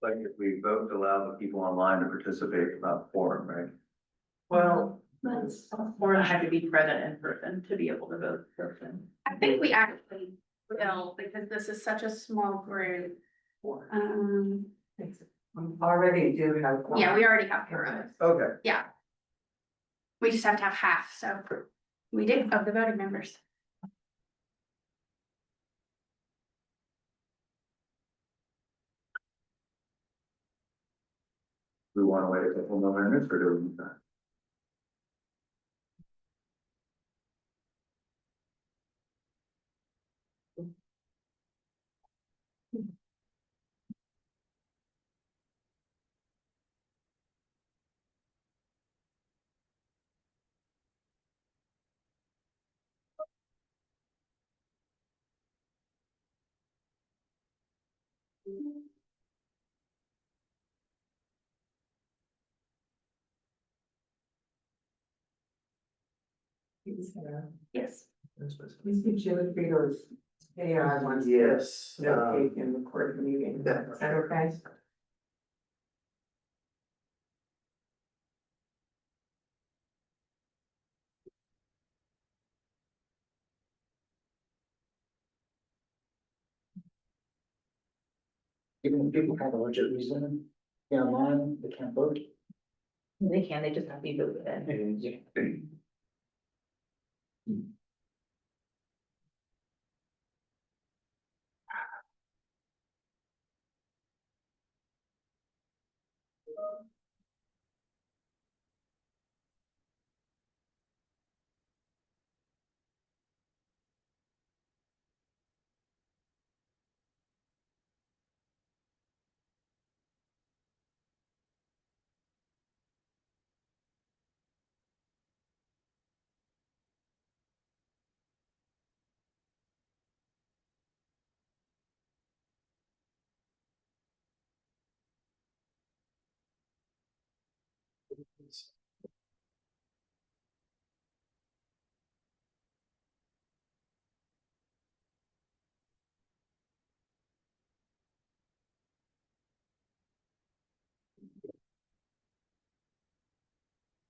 Like if we vote to allow the people online to participate without forum, right? Well, Or I had to be present in person to be able to vote in person. I think we actually will, because this is such a small group. already do have. Yeah, we already have heroes. Okay. Yeah. We just have to have half, so we did of the voting members. We want to wait a couple more minutes for doing that. Yes. You see Jimmy Peter's AI wants to Yes. notate and record the meeting. Is that okay? Even if people have a legit reason, yeah, online, they can't vote. They can, they just have to be voted in.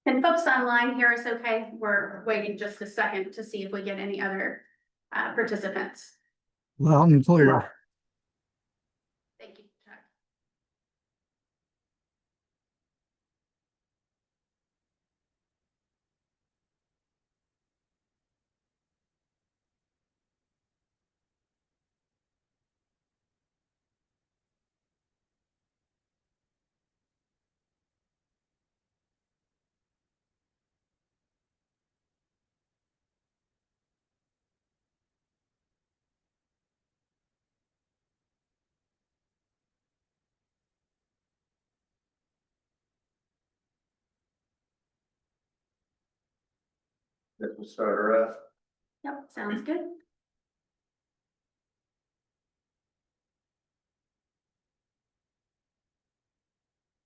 And folks online hear us okay? We're waiting just a second to see if we get any other participants. Loud and clear. Thank you, Chuck. This will start her up. Yep, sounds good.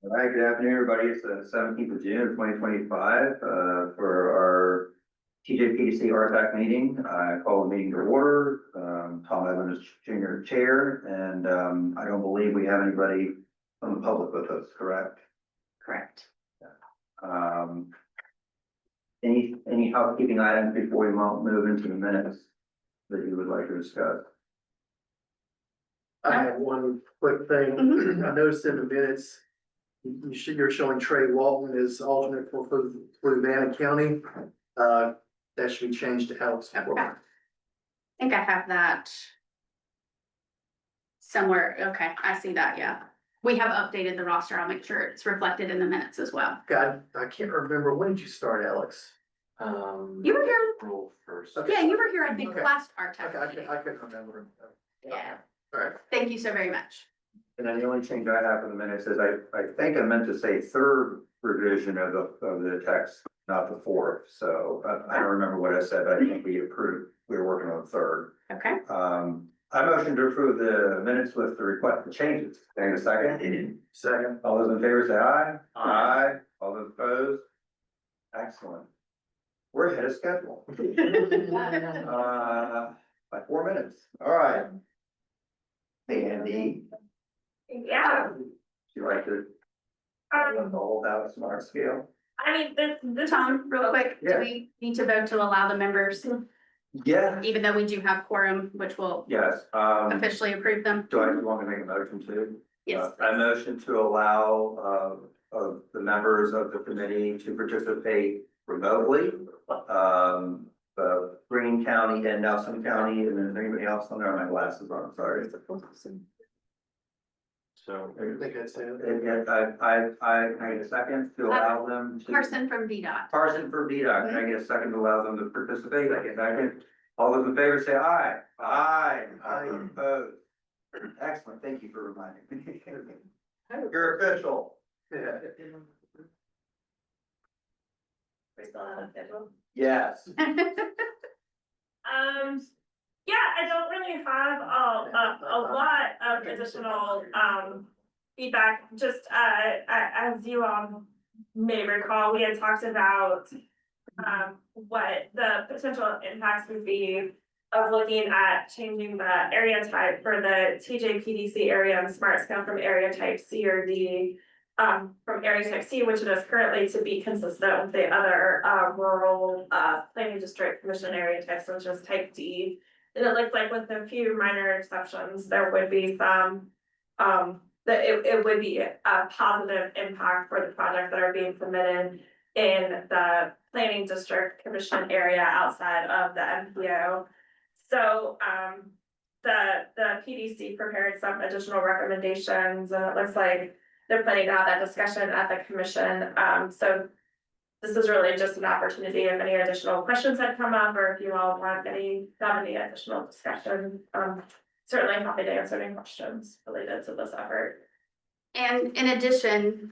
All right, good afternoon, everybody. It's the 17th of June, 2025, for our TJPDC RTAC meeting. I call the meeting to order. Tom Evans is Junior Chair, and I don't believe we have anybody from the public with us, correct? Correct. Any housekeeping items before we move into the minutes that you would like to discuss? I have one quick thing. I noticed in the minutes, you're showing Trey Walton as alternate for Fluvanna County. That should be changed to Alex. Okay. I think I have that somewhere. Okay, I see that, yeah. We have updated the roster. I'll make sure it's reflected in the minutes as well. God, I can't remember, when did you start, Alex? You were here, April 1st. yeah, you were here, I think, Okay. last I RTAC meeting. couldn't remember. Yeah, All right. thank you so very much. And then the only change I have for the minutes is I think I meant to say third revision of the text, not the fourth. So I don't remember what I said, but I think we approved, we were working on the third. Okay, I motion to approve the minutes with the requested changes. Can I get a second? Second. All those in favor say aye. Aye. All those opposed? Excellent. We're ahead of schedule. By 4 minutes. All right. Hey, Andy. yeah. you like to all about smart scale? I mean, the Tom, real quick, do Yeah. we need to vote to allow the members, Yeah. even though we do have quorum, which will Yes, officially approve them? do I want to make a motion too? Yes. I motion to allow, of the members of the committee to participate remotely. Greene County and Nelson County, and then anybody else on there, my glasses on, sorry. So, I think that's it. and I get a second to allow them to. Person from VDOT. Parson for VDOT, can I get a second to allow them to participate? I get second. All those in favor say aye. Aye. Aye. Opposed. Excellent, thank you for reminding me. You're official. Yeah. We're still on a schedule. Yes. Yeah, I don't really have a lot of additional feedback, just as you all may recall, we had talked about what the potential impacts would be of looking at changing the area type for the TJPDC area and smart scale from area type C or D. From area type C, which it is currently, to be consistent with the other rural planning district commission area types, which is type D. And it looks like with a few minor exceptions, there would be some that it would be a positive impact for the projects that are being submitted in the planning district commission area outside of the MPO. So the PDC prepared some additional recommendations, and it looks like they're planning to have that discussion at the commission. So this is really just an opportunity if any additional questions had come up, or if you all want any additional discussion. Certainly happy to answer any questions related to this effort. And in addition,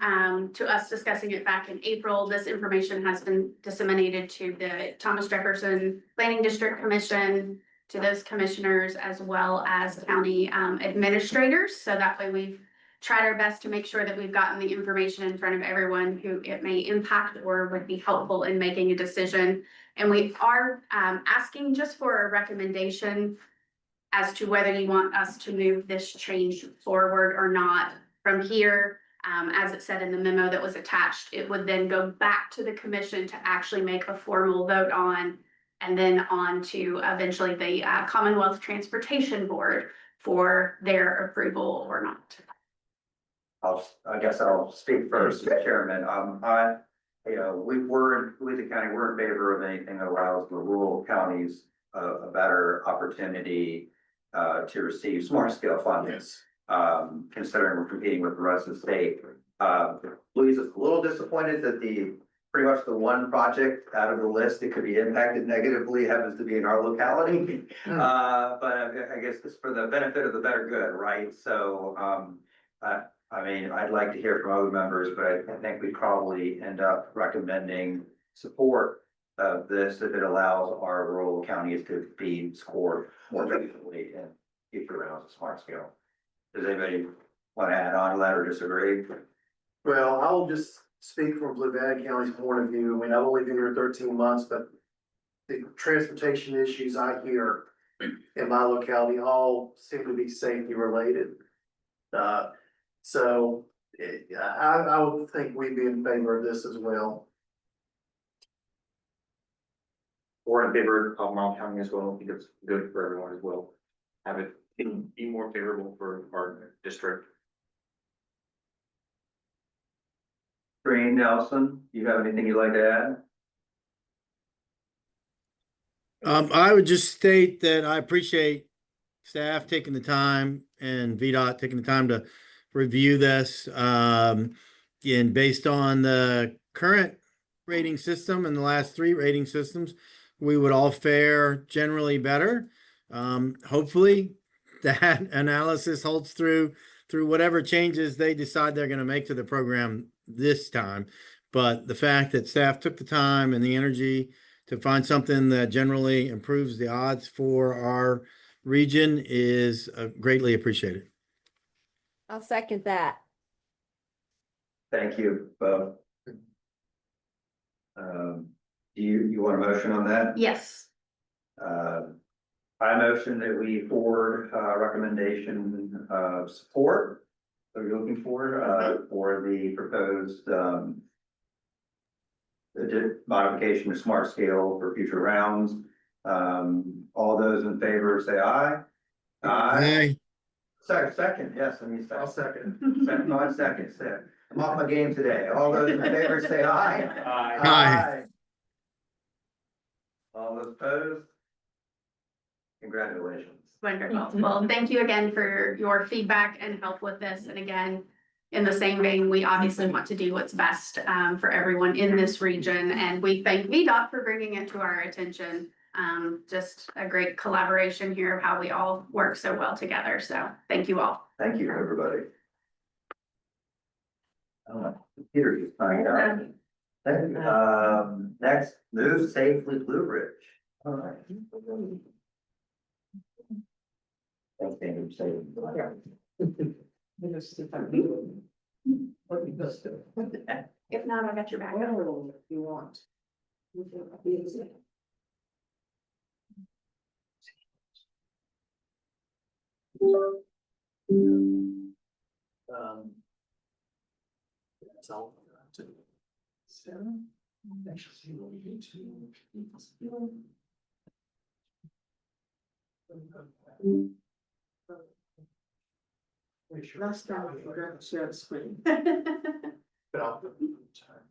to us discussing it back in April, this information has been disseminated to the Thomas Jefferson Planning District Commission, to those commissioners, as well as county administrators. So that way we've tried our best to make sure that we've gotten the information in front of everyone who it may impact or would be helpful in making a decision. And we are asking just for a recommendation as to whether you want us to move this change forward or not. From here, as it said in the memo that was attached, it would then go back to the commission to actually make a formal vote on, and then on to eventually the Commonwealth Transportation Board for their approval or not. I guess I'll speak first, Chairman. We're in Louisa County, we're in favor of anything that allows the rural counties a better opportunity to receive smart scale funding. Yes. Considering we're competing with the rest of the state. Louisa's a little disappointed that pretty much the one project out of the list that could be impacted negatively happens to be in our locality. But I guess it's for the benefit of the better good, right? So, I mean, I'd like to hear from other members, but I think we probably end up recommending support of this if it allows our rural counties to be scored more favorably in future rounds of smart scale. Does anybody want to add on to that or disagree? Well, I'll just speak from Fluvanna County's point of view. I mean, I've only been here 13 months, but the transportation issues I hear in my locality all seem to be safety related. So I would think we'd be in favor of this as well. We're in favor of Albemarle County as well. I think it's good for everyone as well. Have it be more favorable for our district. Greene, Nelson, you have anything you'd like to add? I would just state that I appreciate staff taking the time and VDOT taking the time to review this. And based on the current rating system and the last 3 rating systems, we would all fare generally better. Hopefully that analysis holds through whatever changes they decide they're going to make to the program this time. But the fact that staff took the time and the energy to find something that generally improves the odds for our region is greatly appreciated. I'll second that. Thank you both. Do you want a motion on that? Yes. I motion that we forward recommendation of support are you looking for the proposed, modification to smart scale for future rounds? All those in favor say aye. Aye. Second, yes, I mean, I'll second. second. Not second, second. I'm off my game today. All those in favor say aye. Aye. All those opposed? Congratulations. Wonderful. Well, thank you again for your feedback and help with this. And again, in the same vein, we obviously want to do what's best for everyone in this region. And we thank VDOT for bringing it to our attention. Just a great collaboration here of how we all work so well together. So thank you all. Thank you, everybody. Peter just signed out. Thank you. Next, move safely Blue Ridge. All right. Thanks, David. If not, I got your back. If you want. That's all. Last time I forgot to share the screen.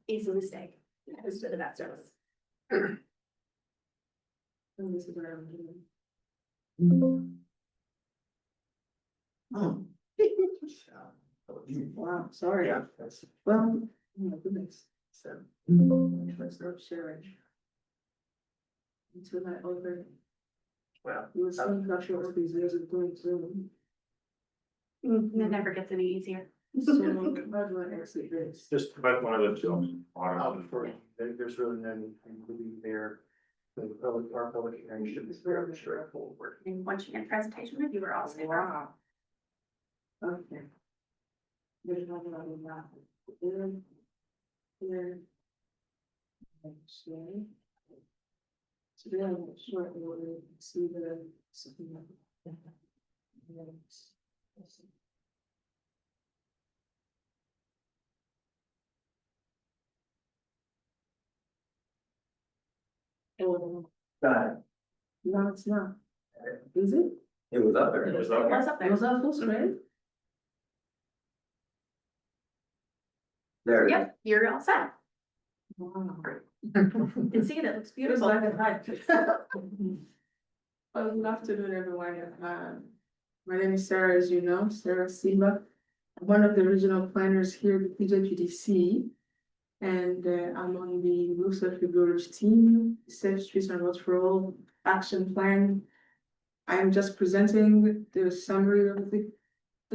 Easy mistake. It's for the best of us. And this is what I'm doing. Wow, sorry. Yeah, that's. Well, oh my goodness. So. Let's start sharing. Until I open, Well. you were saying about your these years of doing Zoom. It never gets any easier. So how do I exit this? Just about one of those jobs. There's really no need to be there. The public, our public hearing should be very straightforward. And once you get presentation with you, we're all set. Wow. Okay. There's nothing other than that. Here. Actually. Today I'm short order, see the. Oh, Got it. no, it's not. Is it? It was up there. It was It was up there. Was that full screen? There it is. Yep, you're all set. Wow. You can see it, it looks It was beautiful. like a night. Well, good afternoon, everyone. My name is Sarah, as you know, Sarah Simba. I'm one of the regional planners here at the TJPDC. And I'm on the Louisa and team, Safe Streets and Roads for All Action Plan. I'm just presenting the summary of the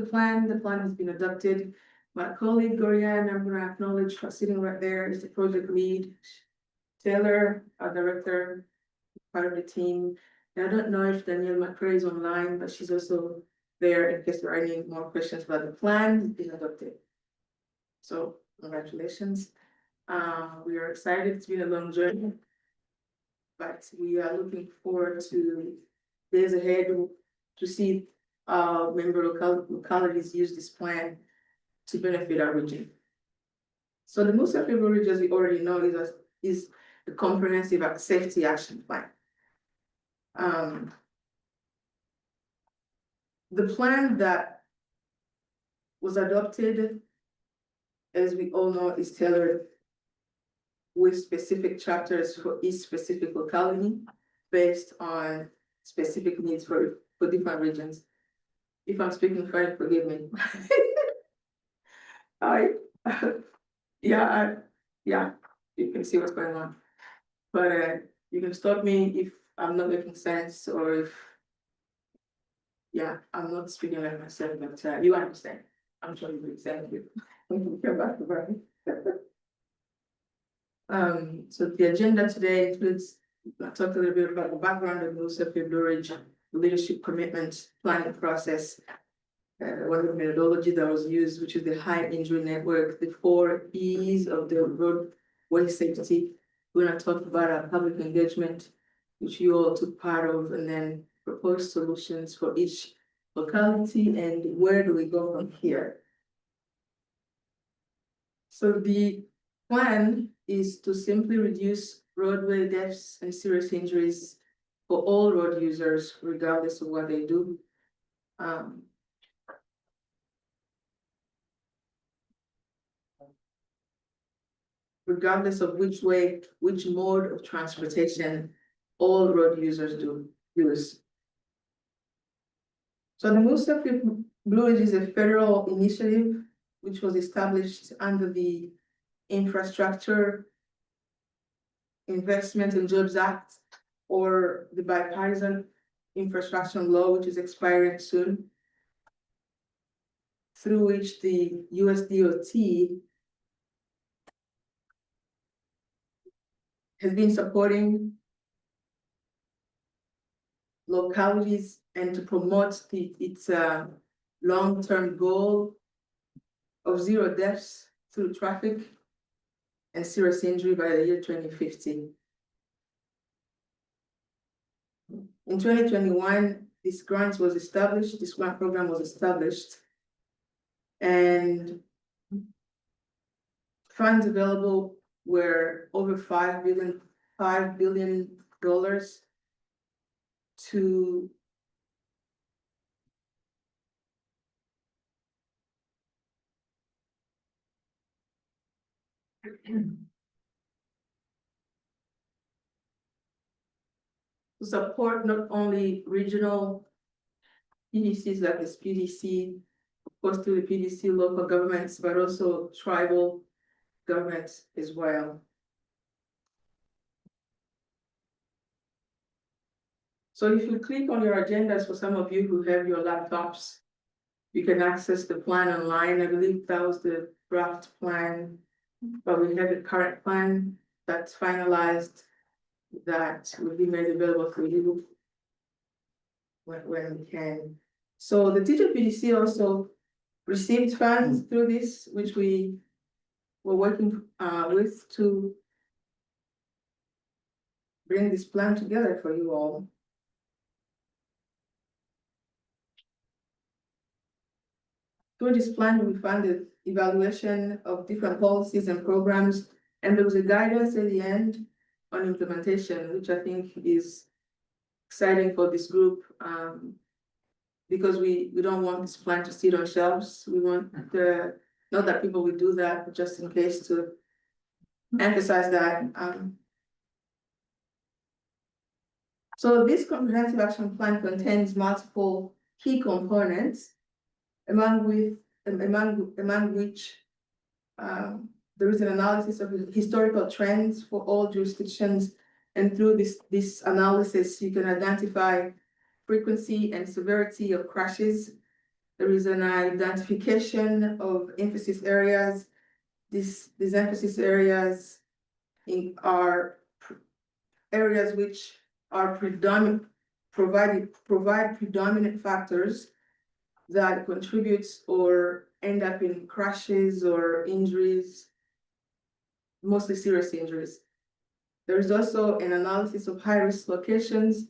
plan. The plan has been adopted. My colleague Gorian, I'm gonna acknowledge for sitting right there, is the project lead. Taylor, our director, part of the team. And I don't know if Danielle McCray is online, but she's also there in case there are any more questions about the plan. It's been adopted. So congratulations. We are excited. It's been a long journey. But we are looking forward to days ahead to see member localities use this plan to benefit our region. So the most favorable region, as we already know, is the comprehensive safety action plan. The plan that was adopted, as we all know, is tailored with specific chapters for each specific locality based on specific needs for different regions. If I'm speaking French, forgive me. Yeah, you can see what's going on. But you can stop me if I'm not making sense or if, yeah, I'm not speaking like myself, but you understand. I'm sure you understand it. Come back to Brian. So the agenda today includes, I talked a little bit about the background of Louisa and leadership commitment planning process. One of the methodology that was used, which is the high injury network, the 4 E's of the roadway safety. We're gonna talk about our public engagement, which you all took part of, and then propose solutions for each locality and where do we go from here. So the plan is to simply reduce roadway deaths and serious injuries for all road users, regardless of what they do. Regardless of which way, which mode of transportation all road users do use. So the Mississippi Blue Ridge is a federal initiative which was established under the Infrastructure Investment and Jobs Act, or the bipartisan infrastructure law, which is expiring soon, through which the US DOT has been supporting localities and to promote its long-term goal of 0 deaths through traffic and serious injury by the year 2050. In 2021, this grant program was established, and funds available were over $5 billion to support not only regional PDCs like this PDC, of course, through the PDC local governments, but also tribal governments as well. So if you click on your agendas, for some of you who have your laptops, you can access the plan online. I believe that was the draft plan, but we have the current plan that's finalized that will be made available for you when we can. So the TJPDC also received funds through this, which we were working with to bring this plan together for you all. Through this plan, we funded evaluation of different policies and programs, and there was a guidance at the end on implementation, which I think is exciting for this group, because we don't want this plan to sit on shelves. We want not that people will do that, but just in case to emphasize that. So this comprehensive action plan contains multiple key components, among which there is an analysis of historical trends for all jurisdictions, and through this analysis, you can identify frequency and severity of crashes. There is an identification of emphasis areas. These emphasis areas are areas which are provide predominant factors that contributes or end up in crashes or injuries, mostly serious injuries. There is also an analysis of high-risk locations,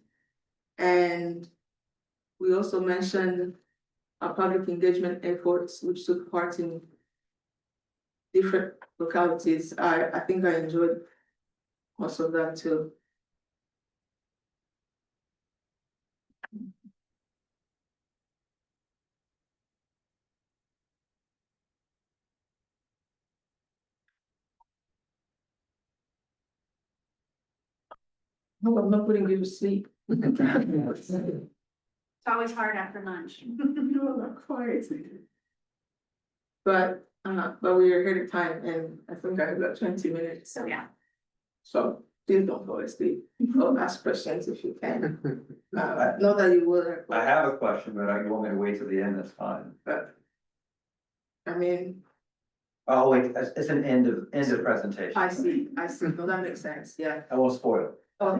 and we also mentioned our public engagement efforts, which took part in different localities. I think I enjoyed most of that too. No, I'm not putting you to sleep. It's always hard after lunch. No, not quite. But we are here at time, and I think I have about 20 minutes. So, yeah. So please don't fall asleep. Or ask questions if you can. Not that you would. I have a question, but you want me to wait till the end, that's fine. But I mean, Oh, wait, it's an end of presentation. I see. No, that makes sense. Yeah. I won't spoil Oh,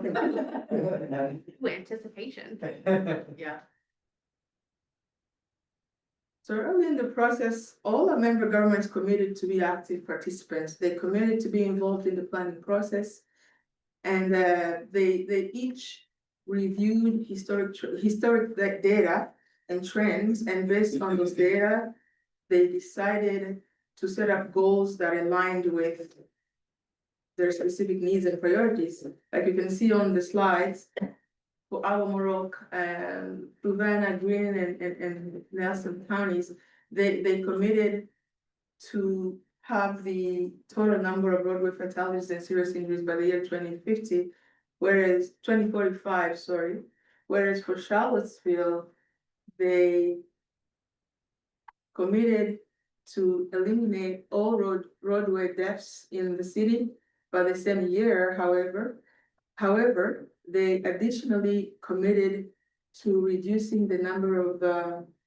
With anticipation. it. yeah. So early in the process, all our member governments committed to be active participants. They committed to be involved in the planning process. And they each reviewed historic data and trends. And based on those data, they decided to set up goals that aligned with their specific needs and priorities. Like you can see on the slides, for Albemarle, Fluvanna, Greene, and Nelson counties, they committed to have the total number of roadway fatalities and serious injuries by the year 2050, whereas 2045, sorry. Whereas for Charlottesville, they committed to eliminate all roadway deaths in the city by the same year, however, they additionally committed to reducing the number of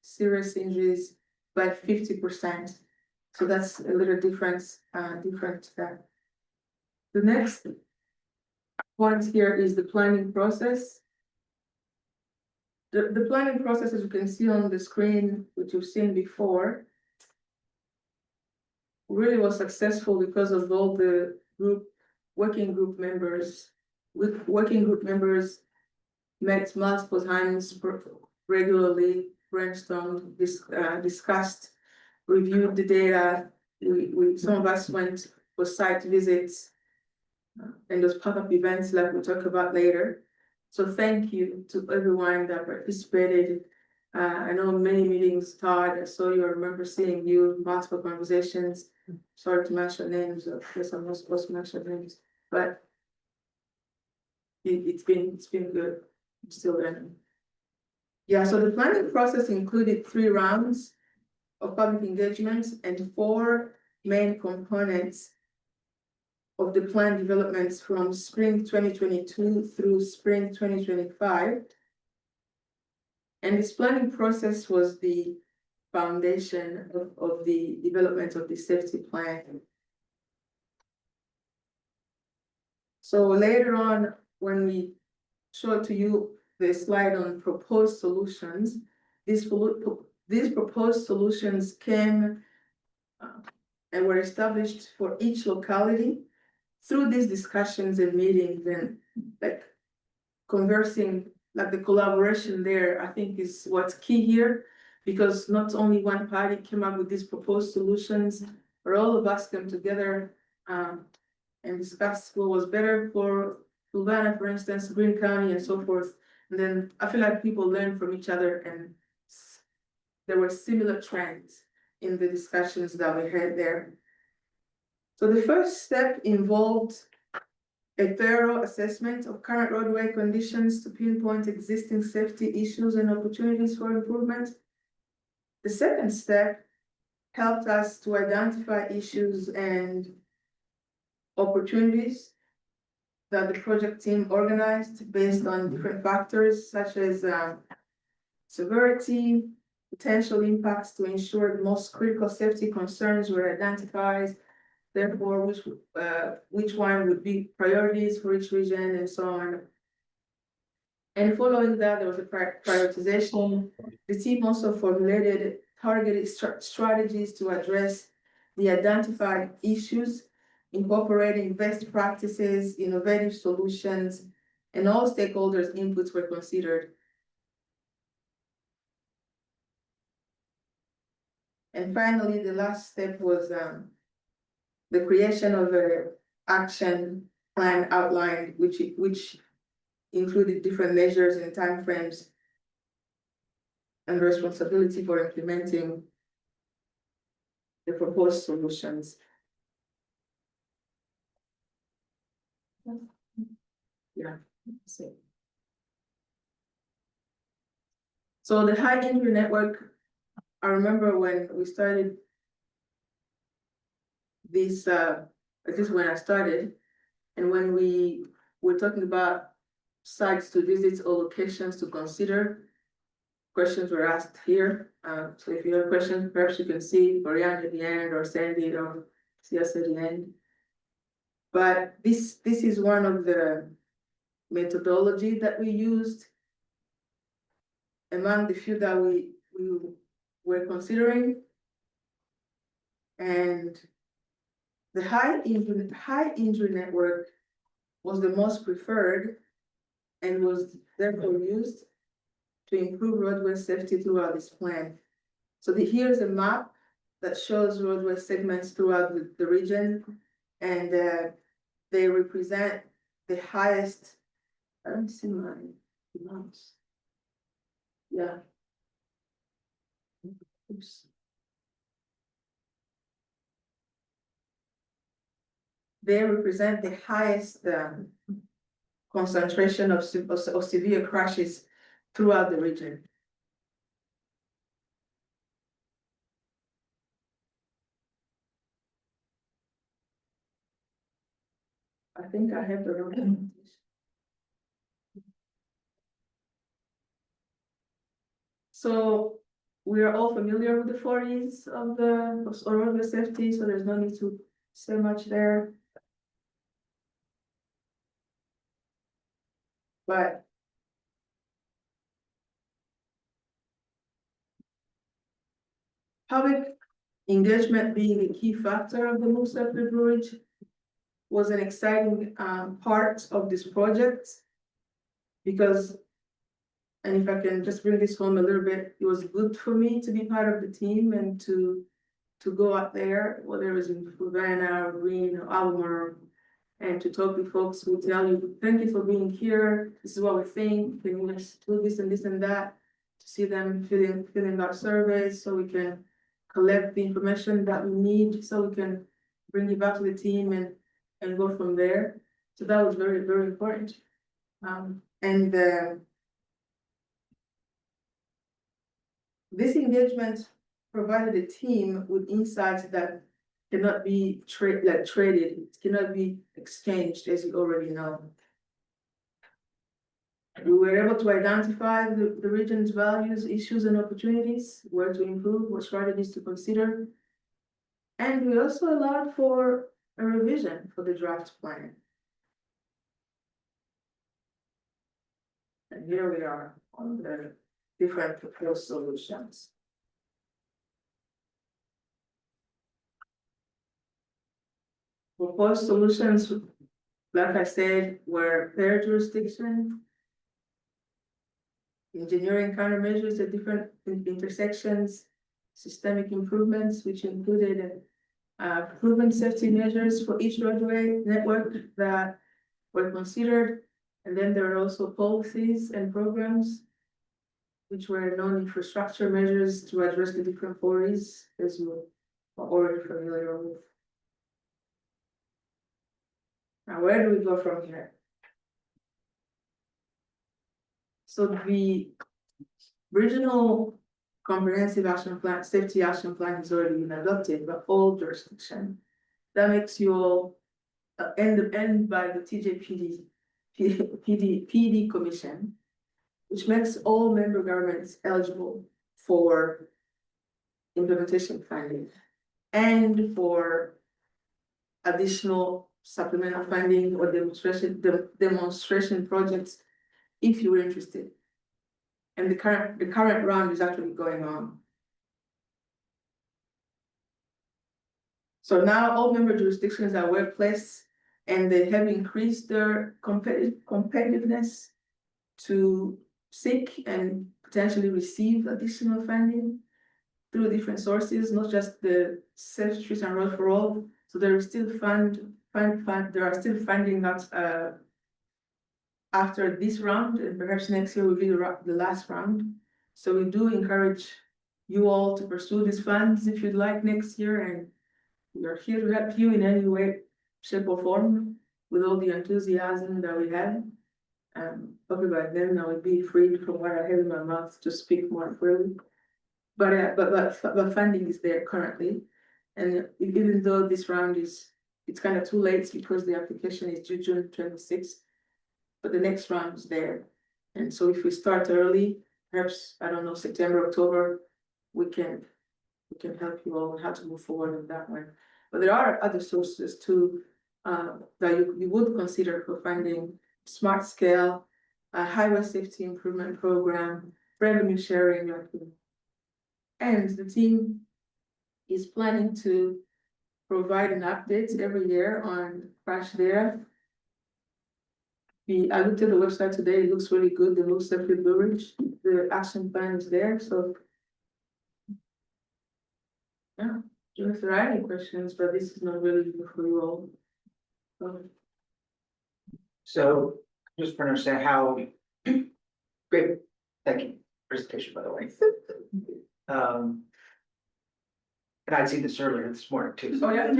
serious injuries by 50%. So that's a little difference, different there. The next point here is the planning process. The planning process, as you can see on the screen, which you've seen before, really was successful because of all the working group members met multiple times regularly, brainstormed, discussed, reviewed the data. Some of us went for site visits and those pop-up events like we'll talk about later. So thank you to everyone that participated. I know many meetings, Todd, I saw you, I remember seeing you, multiple conversations. Sorry to mention names, of course I'm not supposed to mention names, but it's been good. I'm still learning. Yeah, so the planning process included 3 rounds of public engagements and 4 main components of the plan developments from spring 2022 through spring 2025. And this planning process was the foundation of the development of the safety plan. So later on, when we show to you the slide on proposed solutions, these proposed solutions came and were established for each locality through these discussions and meetings and like conversing, like the collaboration there, I think is what's key here, because not only one party came up with these proposed solutions, but all of us came together and discussed what was better for Fluvanna, for instance, Greene County and so forth. And then I feel like people learned from each other and there were similar trends in the discussions that we had there. So the first step involved a thorough assessment of current roadway conditions to pinpoint existing safety issues and opportunities for improvement. The second step helped us to identify issues and opportunities that the project team organized based on different factors such as severity, potential impacts to ensure the most critical safety concerns were identified, therefore which one would be priorities for each region and so on. And following that, there was a prioritization. The team also formulated targeted strategies to address the identified issues, incorporating best practices, innovative solutions, and all stakeholders' inputs were considered. And finally, the last step was the creation of an action plan outlined, which included different measures and timeframes and responsibility for implementing the proposed solutions. Yeah. So the high injury network, I remember when we started this, at least when I started, and when we were talking about sites to visit or locations to consider, questions were asked here. So if you have questions, perhaps you can see Oriana at the end or Sandy or see us at the end. But this is one of the methodology that we used among the few that we were considering. And the high injury network was the most preferred and was therefore used to improve roadway safety throughout this plan. So here's a map that shows roadway segments throughout the region. And they represent the highest, I don't see my amounts. Yeah. Oops. They represent the highest concentration of severe crashes throughout the region. I think I have the wrong. So we are all familiar with the 40s of roadway safety, so there's no need to say much there. But public engagement being a key factor of the Move Safely Bridge was an exciting part of this project. Because, and if I can just bring this home a little bit, it was good for me to be part of the team and to go out there, whether it was in Fluvanna or Greene or Albemarle, and to talk with folks who tell you, thank you for being here, this is what we think, can you just do this and that, to see them filling out surveys so we can collect the information that we need, so we can bring it back to the team and go from there. So that was very, very important. This engagement provided the team with insights that cannot be traded, it cannot be exchanged, as you already know. We were able to identify the region's values, issues, and opportunities, where to improve, what strategies to consider. And we also allowed for a revision for the draft plan. And here we are on the different proposed solutions. Proposed solutions, like I said, were fair jurisdiction, engineering countermeasures at different intersections, systemic improvements, which included proven safety measures for each roadway network that were considered. And then there are also policies and programs, which were non-infrastructure measures to address the different quarries, as you are already familiar with. Now, where do we go from here? So the regional comprehensive action plan, safety action plan has already been adopted by all jurisdictions. That makes you all end by the TJPDC commission, which makes all member governments eligible for implementation funding and for additional supplemental funding or demonstration projects if you were interested. And the current round is actually going on. So now all member jurisdictions are well placed, and they have increased their competitiveness to seek and potentially receive additional funding through different sources, not just the Safe Streets and Road for All. So there is still there are still funding that after this round, and perhaps next year will be the last round. So we do encourage you all to pursue these funds if you'd like next year, and we are here to help you in any way, shape, or form with all the enthusiasm that we have. Probably by then I will be freed from what I have in my mouth to speak more freely. But funding is there currently, and even though this round it's kind of too late because the application is due June 26th, but the next round is there. And so if we start early, perhaps, I don't know, September, October, we can help you all how to move forward with that one. But there are other sources too that you would consider for funding: smart scale, a highway safety improvement program, revenue sharing. And the team is planning to provide an update every year on crash data. I looked at the website today, it looks really good. The Move Safely Bridge, the action plan is there, so yeah. If there are any questions, but this is not really for you all. So just to understand how, great, thank you, presentation, by the way. And I'd seen this earlier this morning too. Oh, yeah.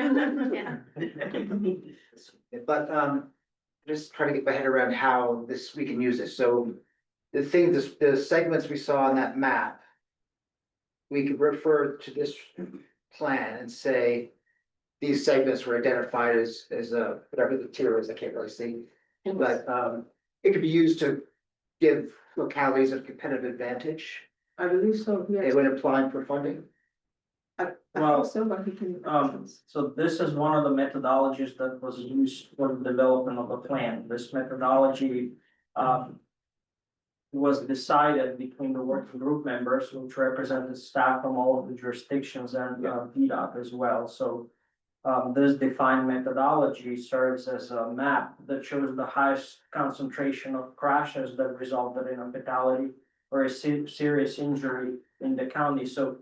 Yeah. But just trying to get my head around how this, we can use this. So the segments we saw on that map, we could refer to this plan and say these segments were identified as whatever the tier is, I can't really see. But it could be used to give localities a competitive advantage I believe so, yes. when applying for funding. I Well, think so, but he can. So this is one of the methodologies that was used for the development of the plan. This methodology was decided between the working group members, which represented staff from all of the jurisdictions and VDOT as well. So this defined methodology serves as a map that shows the highest concentration of crashes that resulted in a fatality or a serious injury in the county. So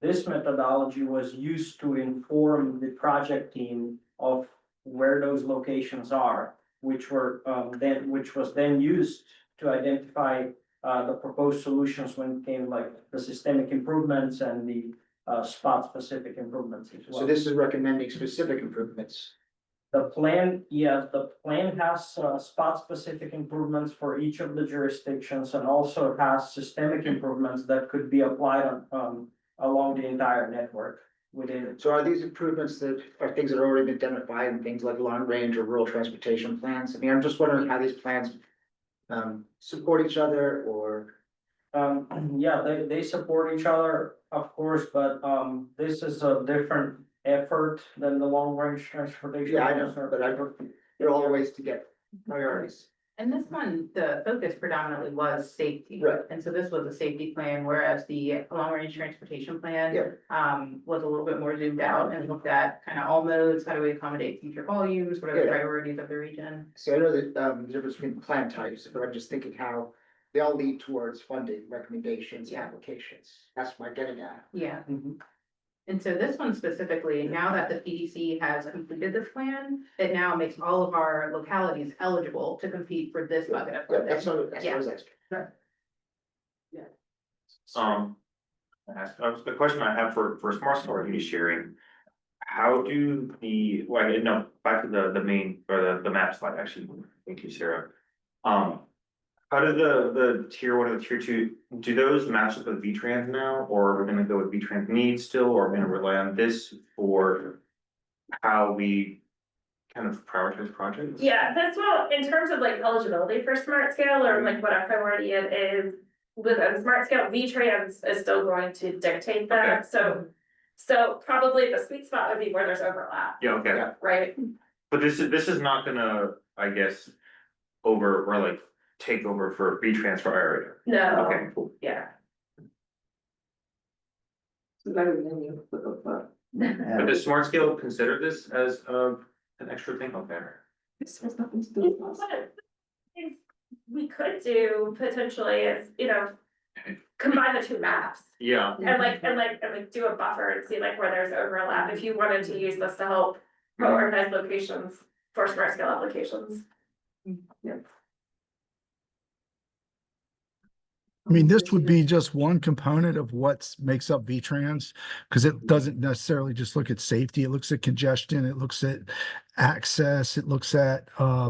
this methodology was used to inform the project team of where those locations are, which was then used to identify the proposed solutions when it came like the systemic improvements and the spot specific improvements as well. So this is recommending specific improvements. The plan, yes, the plan has spot specific improvements for each of the jurisdictions and also has systemic improvements that could be applied on along the entire network within it. So are these improvements that are things that are already been identified in things like long range or rural transportation plans? I mean, I'm just wondering how these plans support each other or. Yeah, they support each other, of course, but this is a different effort than the long range transportation. Yeah, I know, but there are all ways to get priorities. And this one, the focus predominantly was safety. Right. And so this was a safety plan, whereas the long range transportation plan was a little bit more zoomed out and looked at kind of all modes, how do we accommodate future volumes, what are the Yeah. priorities of the region? So I know that the difference between plan types, but I'm just thinking how they all lead towards funding recommendations, applications. That's my getting at. Yeah. And so this one specifically, now that the PDC has completed this plan, it now makes all of our localities eligible to compete for this bucket of Yeah, funding. that's what I was asking. The question I have for smart scale RTD sharing. How do back to the main, or the map slide, actually, thank you, Sarah. How do the tier 1 and the tier 2, do those match up with V-Trans now, or are we gonna go with V-Trans needs still, or are we gonna rely on this for how we kind of prioritize projects? Yeah, that's well, in terms of like eligibility for smart scale or like what our priority is with a smart scale, V-Trans is still going to dictate that, so probably the sweet spot would be where there's overlap, Yeah, okay, Yeah. right? but this is not gonna, I guess, take over for V-Trans for area. No, Okay, cool. yeah. But does smart scale consider this as an extra thing? Okay. This has nothing to do with us. What things we could do potentially is, combine the two maps. Yeah, And do a buffer and see like where there's overlap, if you wanted to use this to help prioritize locations for smart scale applications. I mean, this would be just one component of what makes up V-Trans, because it doesn't necessarily just look at safety. It looks at congestion, it looks at access, it looks at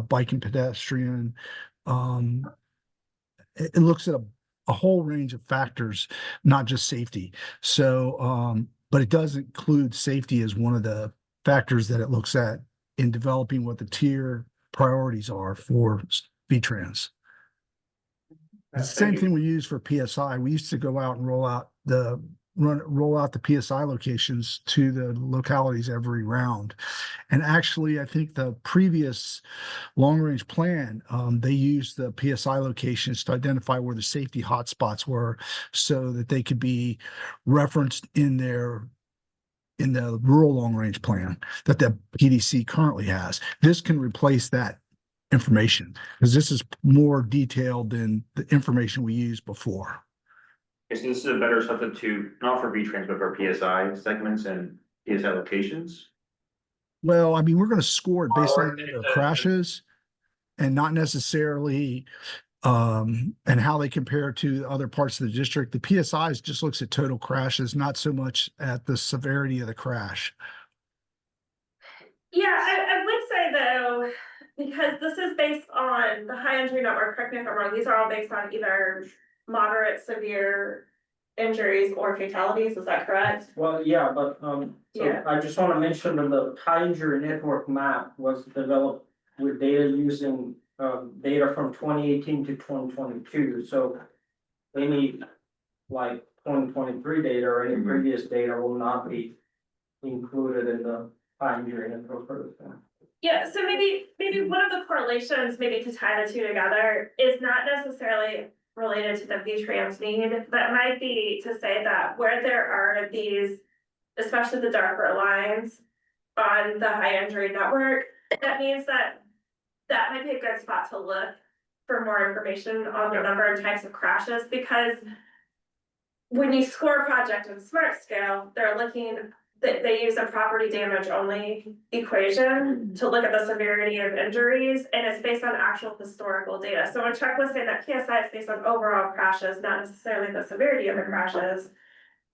bike and pedestrian. It looks at a whole range of factors, not just safety. So, but it does include safety as one of the factors that it looks at in developing what the tier priorities are for V-Trans. It's the same thing we use for PSI. We used to go out and roll out the PSI locations to the localities every round. And actually, I think the previous long-range plan, they used the PSI locations to identify where the safety hotspots were so that they could be referenced in the rural long-range plan that the PDC currently has. This can replace that information because this is more detailed than the information we used before. so this is a better substitute, not for V-Trans, but for PSI segments and PSI locations? Well, I mean, we're gonna score it based Or- on the number of crashes and not necessarily and how they compare to other parts of the district. The PSIs just looks at total crashes, not so much at the severity of the crash. Yeah, I would say though, because this is based on the high injury network, correct me if I'm wrong, these are all based on either moderate, severe injuries or fatalities, is that correct? Well, yeah, but, Yeah. so I just wanna mention that the high injury network map was developed with data using, data from 2018 to 2022, so any, like, 2023 data or any previous data will not be included in the high injury network for this one. Yeah, so maybe one of the correlations, maybe to tie the two together, is not necessarily related to the V-Trans need, but might be to say that where there are these, especially the darker lines on the high injury network, that means that that might be a good spot to look for more information on the number and types of crashes, because when you score a project in Smart Scale, they're looking, they use a property damage only equation to look at the severity of injuries, and it's based on actual historical data. So when Chuck was saying that PSI is based on overall crashes, not necessarily the severity of the crashes,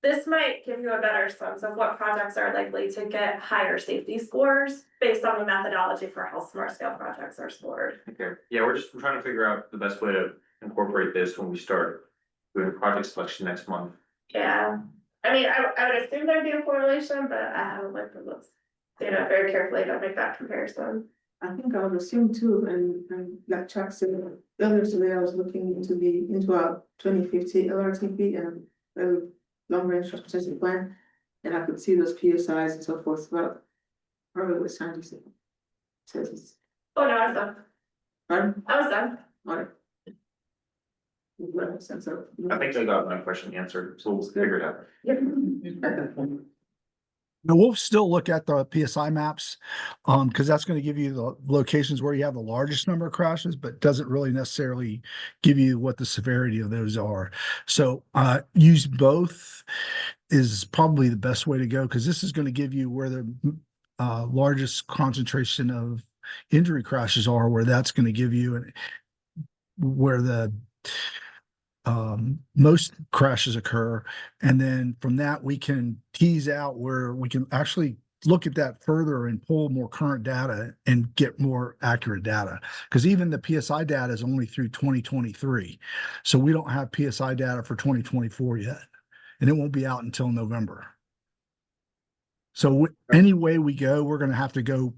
this might give you a better sense of what projects are likely to get higher safety scores based on the methodology for how Smart Scale projects are scored. Okay, yeah, we're trying to figure out the best way to incorporate this when we start doing project selection next month. Yeah, I mean, I would assume there'd be a correlation, but I haven't looked at this data very carefully to make that comparison. I think I would assume too, and like Chuck said, earlier today, I was looking into our 2050 LRTP and long range transportation plan. And I could see those PSIs and so forth, but probably was trying to say. Says it's, Oh, no, I was done. pardon? I was done. Alright. What sense of. I think I got my question answered, so we'll figure it out. But we'll still look at the PSI maps, because that's going to give you the locations where you have the largest number of crashes, but doesn't really necessarily give you what the severity of those are. So use both is probably the best way to go, because this is going to give you where the largest concentration of injury crashes are, where that's going to give you where the most crashes occur. And then from that, we can tease out where we can actually look at that further and pull more current data and get more accurate data. Because even the PSI data is only through 2023. So we don't have PSI data for 2024 yet. And it won't be out until November. So any way we go, we're going to have to go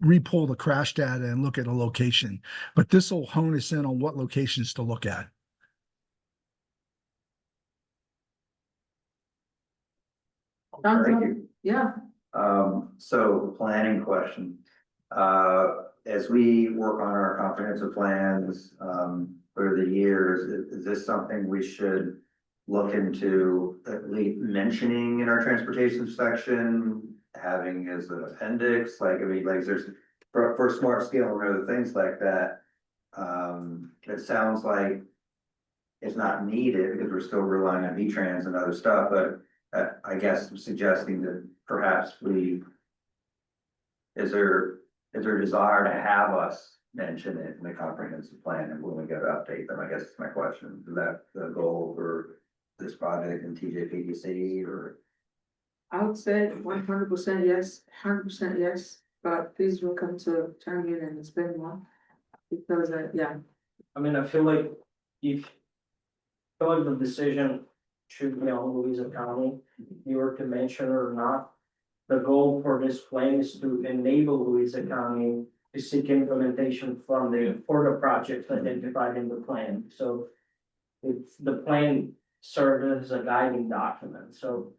re-pull the crash data and look at a location. But this will hone us in on what locations to look at. Thank you. Yeah, So planning question. As we work on our comprehensive plans, for the years, is this something we should look into at least mentioning in our transportation section, having as an appendix, like, I mean, like, there's, for Smart Scale and other things like that, it sounds like it's not needed because we're still relying on V-Trans and other stuff, but I guess I'm suggesting that perhaps is there a desire to have us mention it in the comprehensive plan and when we go to update them? I guess is my question. Is that the goal for this project in TJPDC or? I would say 100% yes, 100% yes, but please welcome to chime in and explain more. Because, yeah, I mean, I feel like the decision should be on Louisa County, you were to mention or not. The goal for this plan is to enable Louisa County to seek implementation for the projects identified in the plan. So it's the plan serves as a guiding document, so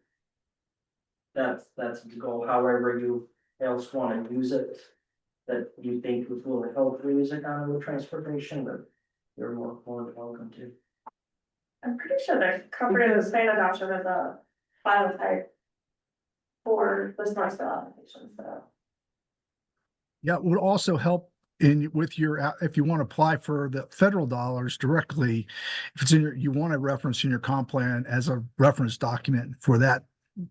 that's the goal. However you else want to use it, that you think it will help Louisa County with transportation, but you're more than welcome to. I'm pretty sure the comprehensive plan adoption is a file type for the Smart Scale application, so. Yeah, it would also help with your, if you want to apply for the federal dollars directly, if it's in you want to reference in your comp plan as a reference document for that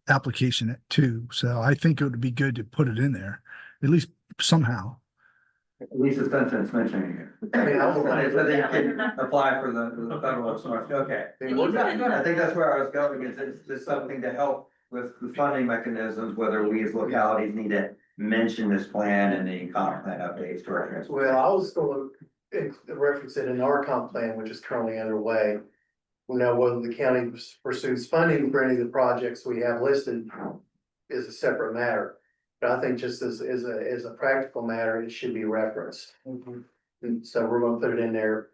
application too. So I think it would be good to put it in there, at least somehow. At least a sentence mentioning it. I mean, I would like- So they can apply for the federal smart, okay. Well, good. I think that's where I was going, is it's just something to help with the funding mechanisms, whether we as localities need to mention this plan and the comp plan updates to our transportation. Well, I was gonna reference it in our comp plan, which is currently underway. We know whether the county pursues funding for any of the projects we have listed is a separate matter. But I think just as a practical matter, it should be referenced. And so we're gonna put it in there.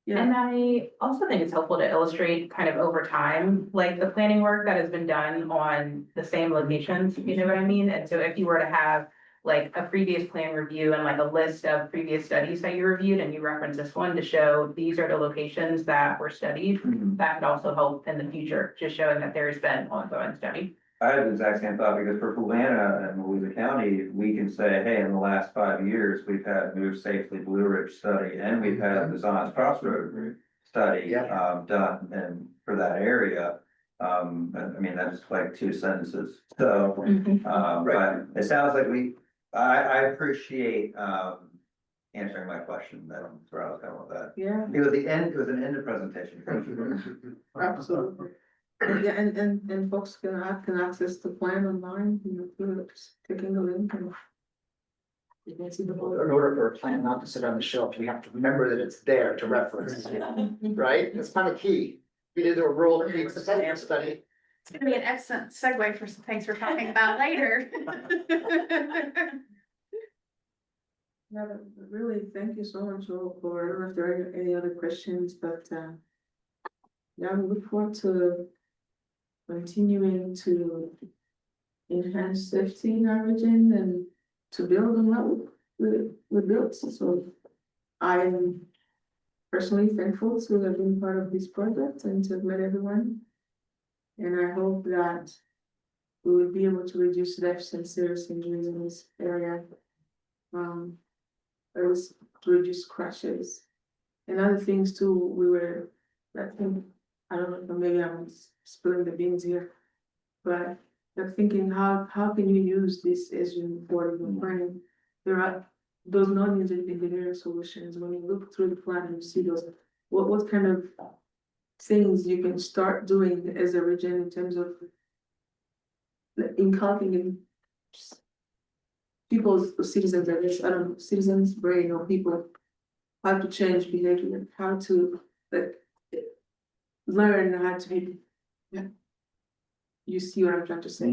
Yeah, And I also think it's helpful to illustrate kind of over time, like the planning work that has been done on the same locations, you know what I mean? And so if you were to have like a previous plan review and like a list of previous studies that you reviewed and you reference this one to show these are the locations that were studied, that could also help in the future, just showing that there's been ongoing study. I had the exact same thought, because for Fluvanna and Louisa County, we can say, hey, in the last 5 years, we've had Move Safely Blue Ridge study, and we've had the Zons Crossroad study, done and for that area. I mean, that's like 2 sentences, so, but it sounds like I appreciate, answering my question, that's where I was going with that. yeah, It was an end of presentation. absolutely. Yeah, and folks can access the plan online, you know, through just clicking the link and you can see the In whole. order for a plan not to sit on the shelf, you have to remember that it's there to reference, right? It's kind of key. We did a rural needs assessment study. It's gonna be an excellent segue for some things we're talking about later. Yeah, but really, thank you so much all for, I don't know if there are any other questions, but, yeah, we look forward to continuing to enhance safety in our region and to build on what we built, so I'm personally thankful to have been part of this project and to have met everyone. And I hope that we will be able to reduce deaths and serious injuries in this area. Or to reduce crashes. And other things too, I think, I don't know, maybe I'm spilling the beans here. But I'm thinking, how can you use this as you move forward in planning? There are those non-engineering solutions, when you look through the plan and you see those, what kind of things you can start doing as a region in terms of inculcating people's citizens, I guess, I don't know, citizens' brain or people, how to change behavior, how to like learn how to be. Yeah. You see what I'm trying to say?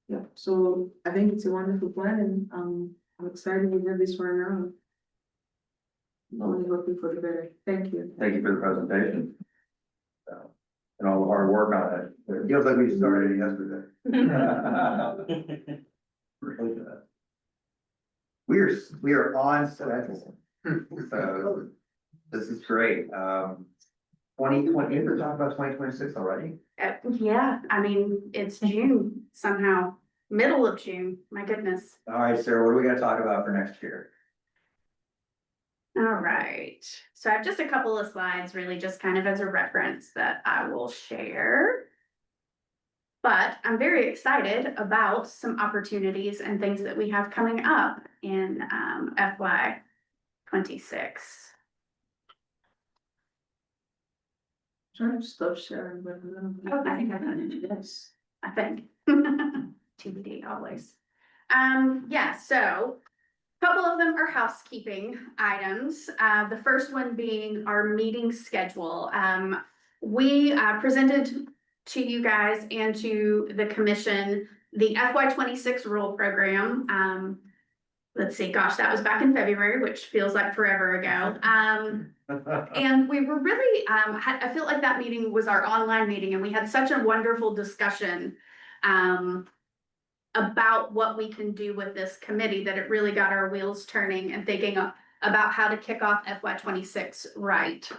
Yeah, so I think it's a wonderful plan and I'm excited we have this right now. I'm only hoping for the better. Thank you. Thank you for the presentation. And all the hard work on it. It feels like we started it yesterday. Really good. We are on schedule. So this is great. 2020, we're talking about 2026 already? Yeah, I mean, it's June somehow, middle of June, my goodness. All right, Sarah, what are we gonna talk about for next year? All right, so I have just a couple of slides, really just kind of as a reference that I will share. But I'm very excited about some opportunities and things that we have coming up in FY 26. Trying to stop sharing, but I think I've done it. Yes. I think. TBD always. Yeah, so a couple of them are housekeeping items. The first one being our meeting schedule. We presented to you guys and to the commission the FY 26 rule program. Let's see, gosh, that was back in February, which feels like forever ago. And we were really, I feel like that meeting was our online meeting and we had such a wonderful discussion about what we can do with this committee that it really got our wheels turning and thinking about how to kick off FY 26 right.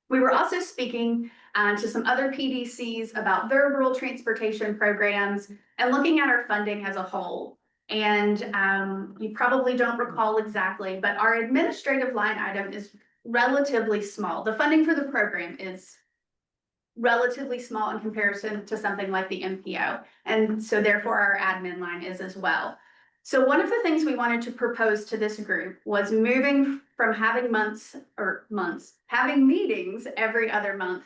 We were also speaking to some other PDCs about their rural transportation programs and looking at our funding as a whole. And you probably don't recall exactly, but our administrative line item is relatively small. The funding for the program is relatively small in comparison to something like the MPO. And so therefore our admin line is as well. So one of the things we wanted to propose to this group was moving from having having meetings every other month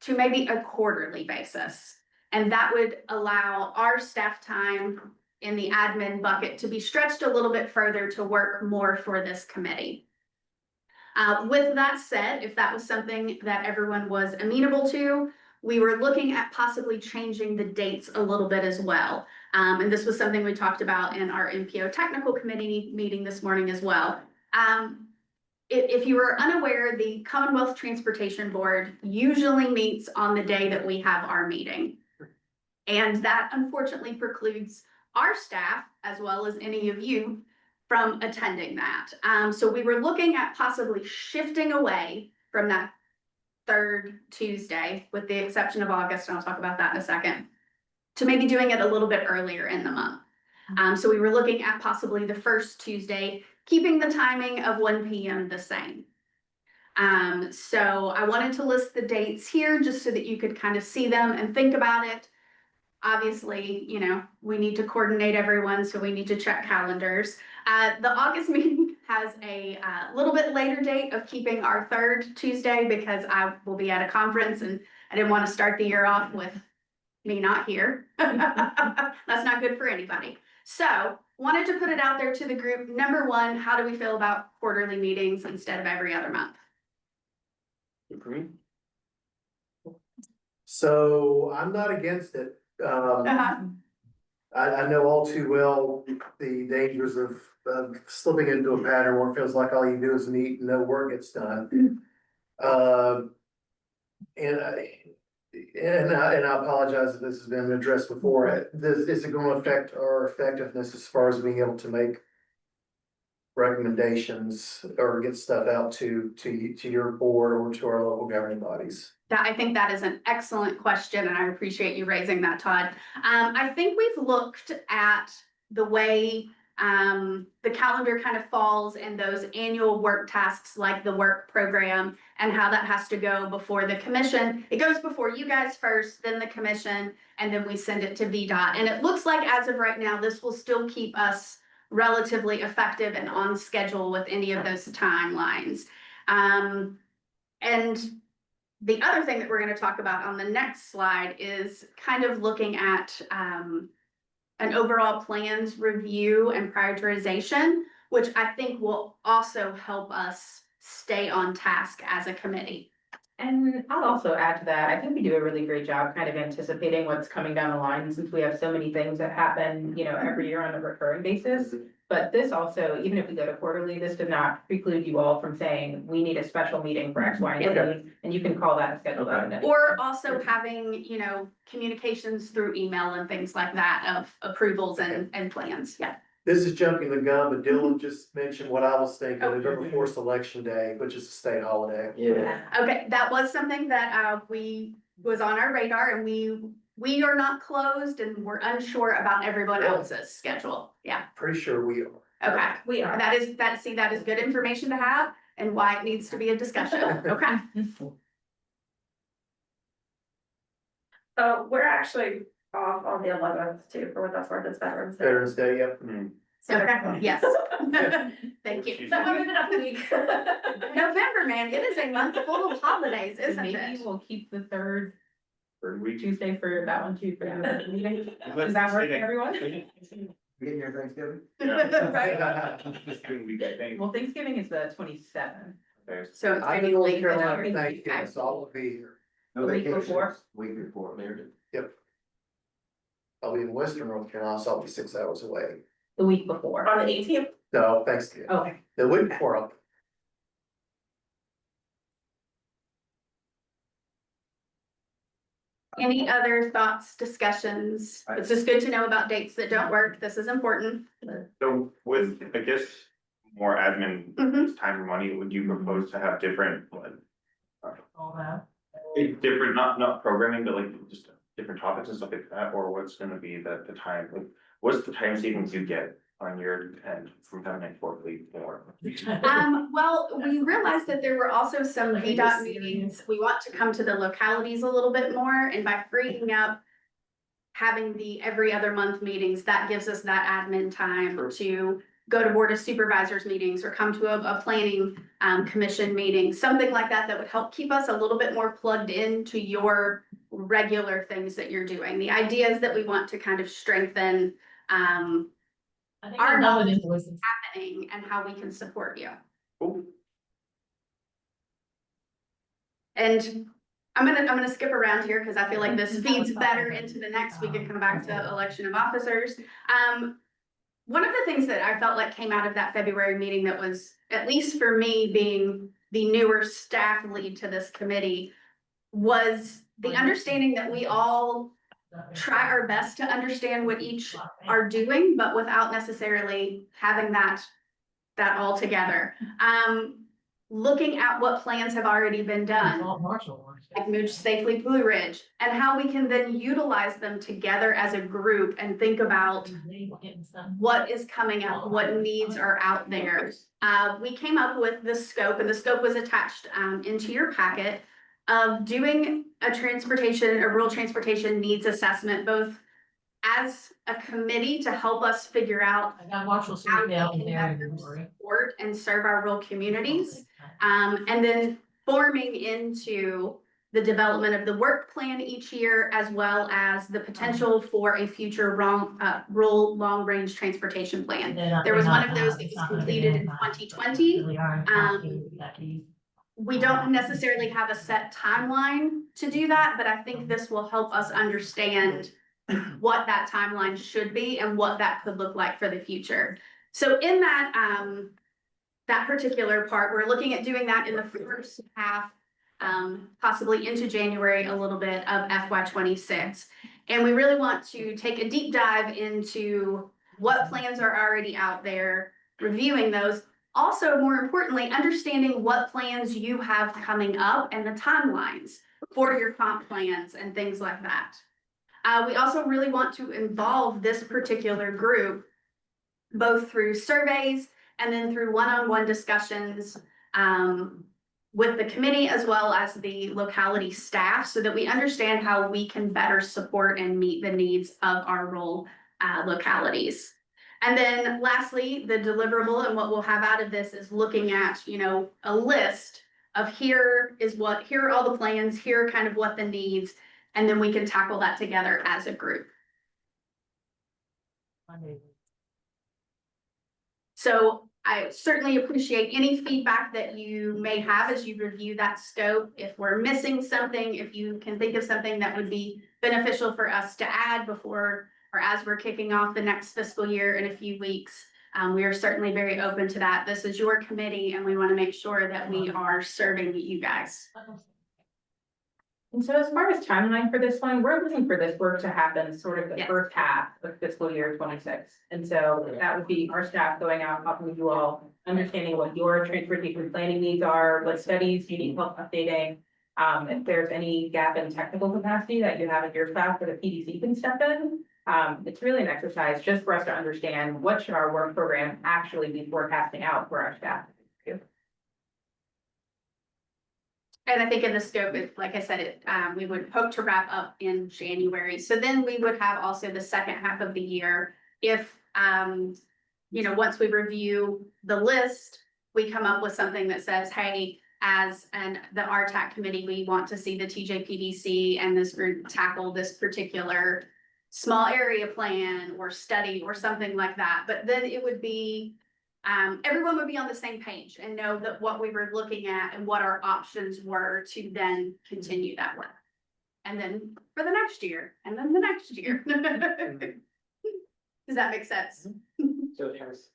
to maybe a quarterly basis. And that would allow our staff time in the admin bucket to be stretched a little bit further to work more for this committee. With that said, if that was something that everyone was amenable to, we were looking at possibly changing the dates a little bit as well. And this was something we talked about in our MPO technical committee meeting this morning as well. If you were unaware, the Commonwealth Transportation Board usually meets on the day that we have our meeting. And that unfortunately precludes our staff, as well as any of you, from attending that. So we were looking at possibly shifting away from that third Tuesday, with the exception of August, and I'll talk about that in a second, to maybe doing it a little bit earlier in the month. So we were looking at possibly the first Tuesday, keeping the timing of 1 p.m. the same. So I wanted to list the dates here just so that you could kind of see them and think about it. Obviously, you know, we need to coordinate everyone, so we need to check calendars. The August meeting has a little bit later date of keeping our third Tuesday because I will be at a conference and I didn't want to start the year off with me not here. That's not good for anybody. So wanted to put it out there to the group. Number one, how do we feel about quarterly meetings instead of every other month? Agree. So I'm not against it. I know all too well the dangers of slipping into a pattern where it feels like all you do is meet and no work gets done. And I apologize if this has been addressed before. Is it going to affect our effectiveness as far as being able to make recommendations or get stuff out to your board or to our local governing bodies? I think that is an excellent question, and I appreciate you raising that, Todd. I think we've looked at the way the calendar kind of falls in those annual work tasks like the work program and how that has to go before the commission. It goes before you guys first, then the commission, and then we send it to VDOT. And it looks like as of right now, this will still keep us relatively effective and on schedule with any of those timelines. And the other thing that we're going to talk about on the next slide is kind of looking at an overall plans review and prioritization, which I think will also help us stay on task as a committee. And I'll also add to that, I think we do a really great job kind of anticipating what's coming down the line, since we have so many things that happen, you know, every year on a recurring basis. But this also, even if we go to quarterly, this does not preclude you all from saying, we need a special meeting for X, Y, and Z, and you can call that and schedule that. Or also having, you know, communications through email and things like that of approvals and plans, yeah. This is jumping the gun, but Dylan just mentioned what I was thinking, November 4th election day, which is a state holiday. Yeah. Okay, that was something that was on our radar, and we are not closed and we're unsure about everyone else's schedule. Yeah, Pretty sure we are. okay. We are. That is good information to have and why it needs to be a discussion. Okay. So we're actually off on the 11th too, for what that's worth, it's Veterans Day. Veterans Day, yep. Okay, yes. Thank you. So we're moving up a week. November, man, it is a month full of holidays, isn't Maybe it? we'll keep the third week. Tuesday for that one too. Does that work for everyone? Getting your Thanksgiving? Week, I think. Well, Thanksgiving is the 27th. So it's I'm maybe in North late. Carolina, Thanksgiving, so I'll be here. The week before? Week before, Meredith. Yep. I'll be in Western North Carolina, so I'll be 6 hours away. The week before. On the 18th. No, Thanksgiving. Okay. The week before, I'll Any other thoughts, discussions? It's just good to know about dates that don't work. This is important. So with, I guess, more admin Mhm. time and money, would you propose to have different, like, All that. different, not programming, but like just different topics and stuff like that, or what's gonna be the time, like, what's the time savings you get on your end from having a quarterly more? Well, we realized that there were also some VDOT meetings. We want to come to the localities a little bit more, and by freeing up having the every other month meetings, that gives us that admin time to go to Board of Supervisors meetings or come to a planning commission meeting, something like that, that would help keep us a little bit more plugged into your regular things that you're doing. The idea is that we want to kind of strengthen our knowledge of what's happening and how we can support you. Cool. And I'm gonna skip around here because I feel like this feeds better into the next. We can come back to election of officers. One of the things that I felt like came out of that February meeting that was, at least for me, being the newer staff lead to this committee, was the understanding that we all try our best to understand what each are doing, but without necessarily having that all together. Looking at what plans have already been done, like Mooch Safely Blue Ridge, and how we can then utilize them together as a group and think about what is coming up, what needs are out there. We came up with the scope, and the scope was attached into your packet, of doing a rural transportation needs assessment, both as a committee to help us figure out how we can better support and serve our rural communities, and then forming into the development of the work plan each year, as well as the potential for a future rural long-range transportation plan. There was one of those that was completed in 2020. We don't necessarily have a set timeline to do that, but I think this will help us understand what that timeline should be and what that could look like for the future. So in that particular part, we're looking at doing that in the first half, possibly into January a little bit of FY26. And we really want to take a deep dive into what plans are already out there, reviewing those. Also, more importantly, understanding what plans you have coming up and the timelines for your comp plans and things like that. We also really want to involve this particular group, both through surveys and then through one-on-one discussions with the committee, as well as the locality staff, so that we understand how we can better support and meet the needs of our rural localities. And then lastly, the deliverable and what we'll have out of this is looking at, a list of here are all the plans, here are kind of what the needs, and then we can tackle that together as a group. So I certainly appreciate any feedback that you may have as you review that scope. If we're missing something, if you can think of something that would be beneficial for us to add before or as we're kicking off the next fiscal year in a few weeks, we are certainly very open to that. This is your committee, and we want to make sure that we are serving you guys. And so as far as timeline for this one, we're looking for this work to happen sort of the first half of fiscal year 26. And so that would be our staff going out, talking with you all, understanding what your transportation planning needs are, what studies you need help updating. If there's any gap in technical capacity that you have at your staff that the PDC can step in. It's really an exercise just for us to understand what should our work program actually be forecasting out for our staff. And I think in the scope, like I said, we would hope to wrap up in January. So then we would have also the second half of the year. If, once we review the list, we come up with something that says, hey, the RTAC committee, we want to see the TJPDC and this group tackle this particular small area plan or study or something like that. But then it would be, everyone would be on the same page and know that what we were looking at and what our options were to then continue that work. And then for the next year, and then the next year. Does that make sense? So it has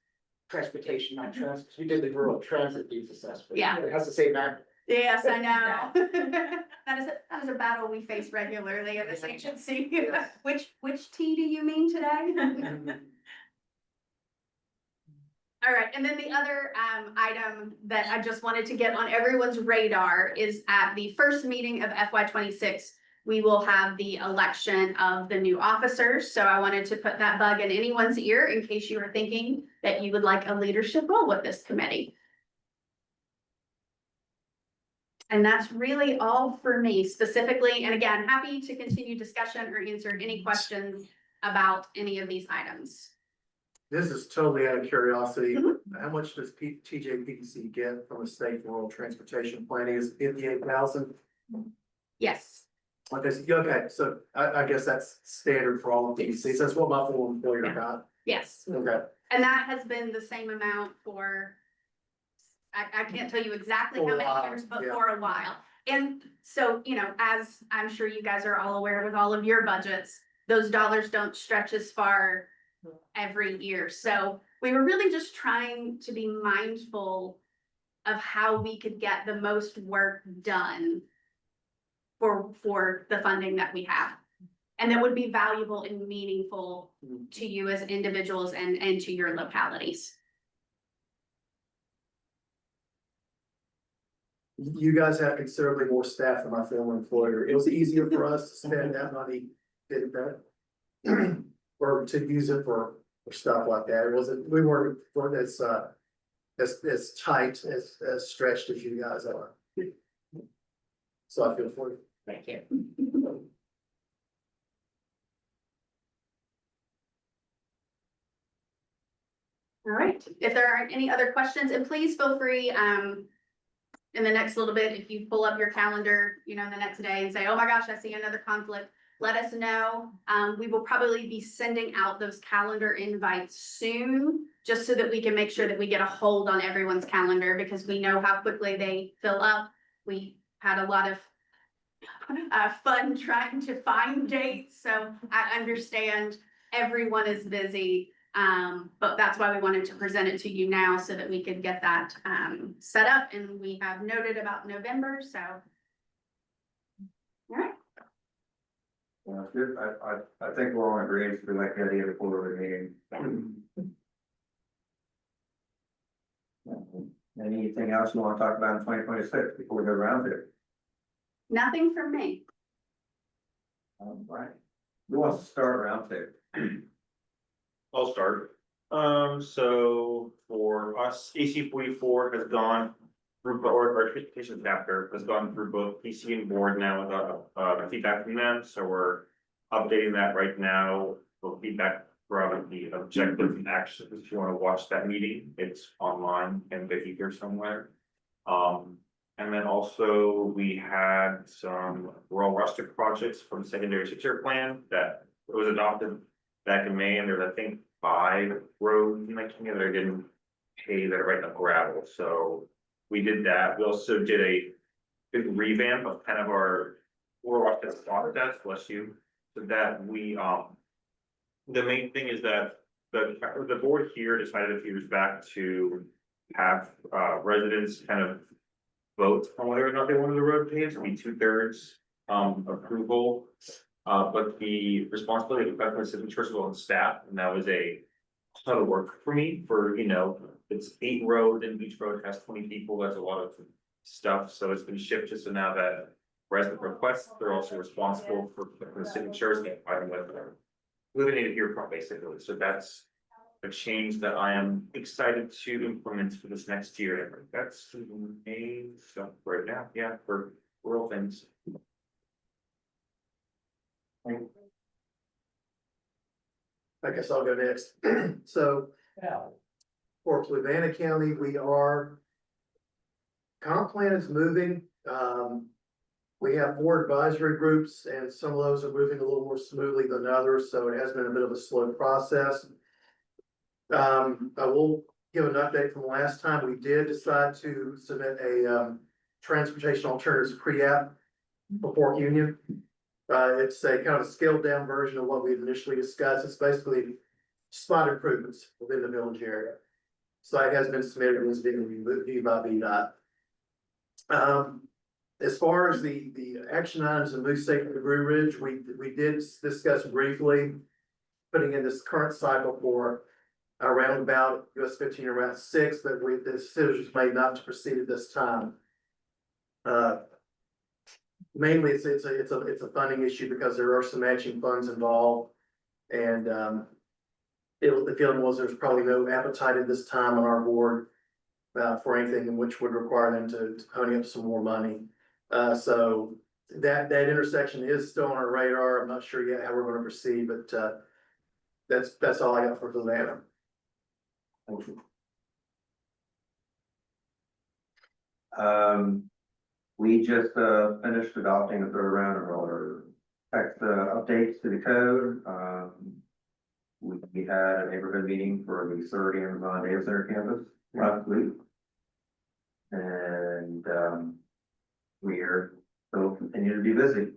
transportation, not transit, because we did the rural transit needs assessment. Yeah. It has the same map. Yes, I know. That is a battle we face regularly in this agency. Yes. Which T do you mean today? All right, and then the other item that I just wanted to get on everyone's radar is at the first meeting of FY26, we will have the election of the new officers. So I wanted to put that bug in anyone's ear in case you were thinking that you would like a leadership role with this committee. And that's really all for me specifically. And again, happy to continue discussion or answer any questions about any of these items. This is totally out of curiosity. Mhm. How much does TJPDC get from the state for transportation planning? Is 58,000? Yes. Okay, so I guess that's standard for all of DCs. That's what my former employer got. Yes. Okay. And that has been the same amount for, I can't tell you exactly For how a many while, years, but yeah. for a while. And so, you know, as I'm sure you guys are all aware with all of your budgets, those dollars don't stretch as far every year. So we were really just trying to be mindful of how we could get the most work done for the funding that we have. And that would be valuable and meaningful to you as individuals and to your localities. You guys have considerably more staff than my former employer. It was easier for us to spend that money, did that. Or to use it for stuff like that. It wasn't, we weren't as tight, as stretched as you guys are. So I feel for you. Thank you. All right, if there aren't any other questions, and please feel free, in the next little bit, if you pull up your calendar, you know, the next day and say, oh my gosh, I see another conflict, let us know. We will probably be sending out those calendar invites soon, just so that we can make sure that we get a hold on everyone's calendar, because we know how quickly they fill up. We had a lot of fun trying to find dates, so I understand everyone is busy. But that's why we wanted to present it to you now, so that we could get that set up, and we have noted about November, so. All right. Well, that's good. I think we're all in agreement. We like the idea of a quarterly meeting. Anything else you want to talk about in 2026 before we go around it? Nothing from me. Right. Who wants to start round two? I'll start. So for us, AC 44 has gone through, or our transportation chapter has gone through both PC and board now with feedback from them. So we're updating that right now. With feedback from the objectives and actions. If you want to watch that meeting, it's online and be here somewhere. And then also we had some rural rustic projects from the secondary 6-year plan that was adopted back in May, and there's, I think, 5 roads in that county that are getting paved that are right now gravel. So we did that. We also did a big revamp of kind of our rural rustic process, bless you, so that we the main thing is that the board here decided a few years back to have residents kind of vote on whether or not they wanted the road paved, be 2/3 approval. But the responsibility of the signatures was on staff, and that was a ton of work for me. For, you know, it's 8 roads, and each road has 20 people. That's a lot of stuff. So it's been shifted. So now that resident requests, they're also responsible for the signatures and fighting with them. Living in here, basically. So that's a change that I am excited to implement for this next year. That's the main stuff right now. Yeah, for rural things. I guess I'll go next. So for Fluvanna County, comp plan is moving. We have more advisory groups, and some of those are moving a little more smoothly than others, so it has been a bit of a slow process. I will give an update from last time. We did decide to submit a transportation alternatives pre-app for Port Union. It's a kind of a scaled down version of what we initially discussed. It's basically spot improvements within the village area. So it has been submitted and is being reviewed by VDOT. As far as the action items and move safe to the Blue Ridge, we did discuss briefly putting in this current cycle for a roundabout US 15 or Route 6, but the decision was made not to proceed at this time. mainly it's a funding issue because there are some matching funds involved. And, the feeling was there's probably no appetite at this time on our board for anything in which would require them to pony up some more money. So that intersection is still on our radar. I'm not sure yet how we're gonna proceed, but, that's all I got for Fluvanna. We just finished adopting a third round of our text updates to the code. We had a neighborhood meeting for the third Amazon data center campus last week. And we are still continue to be busy.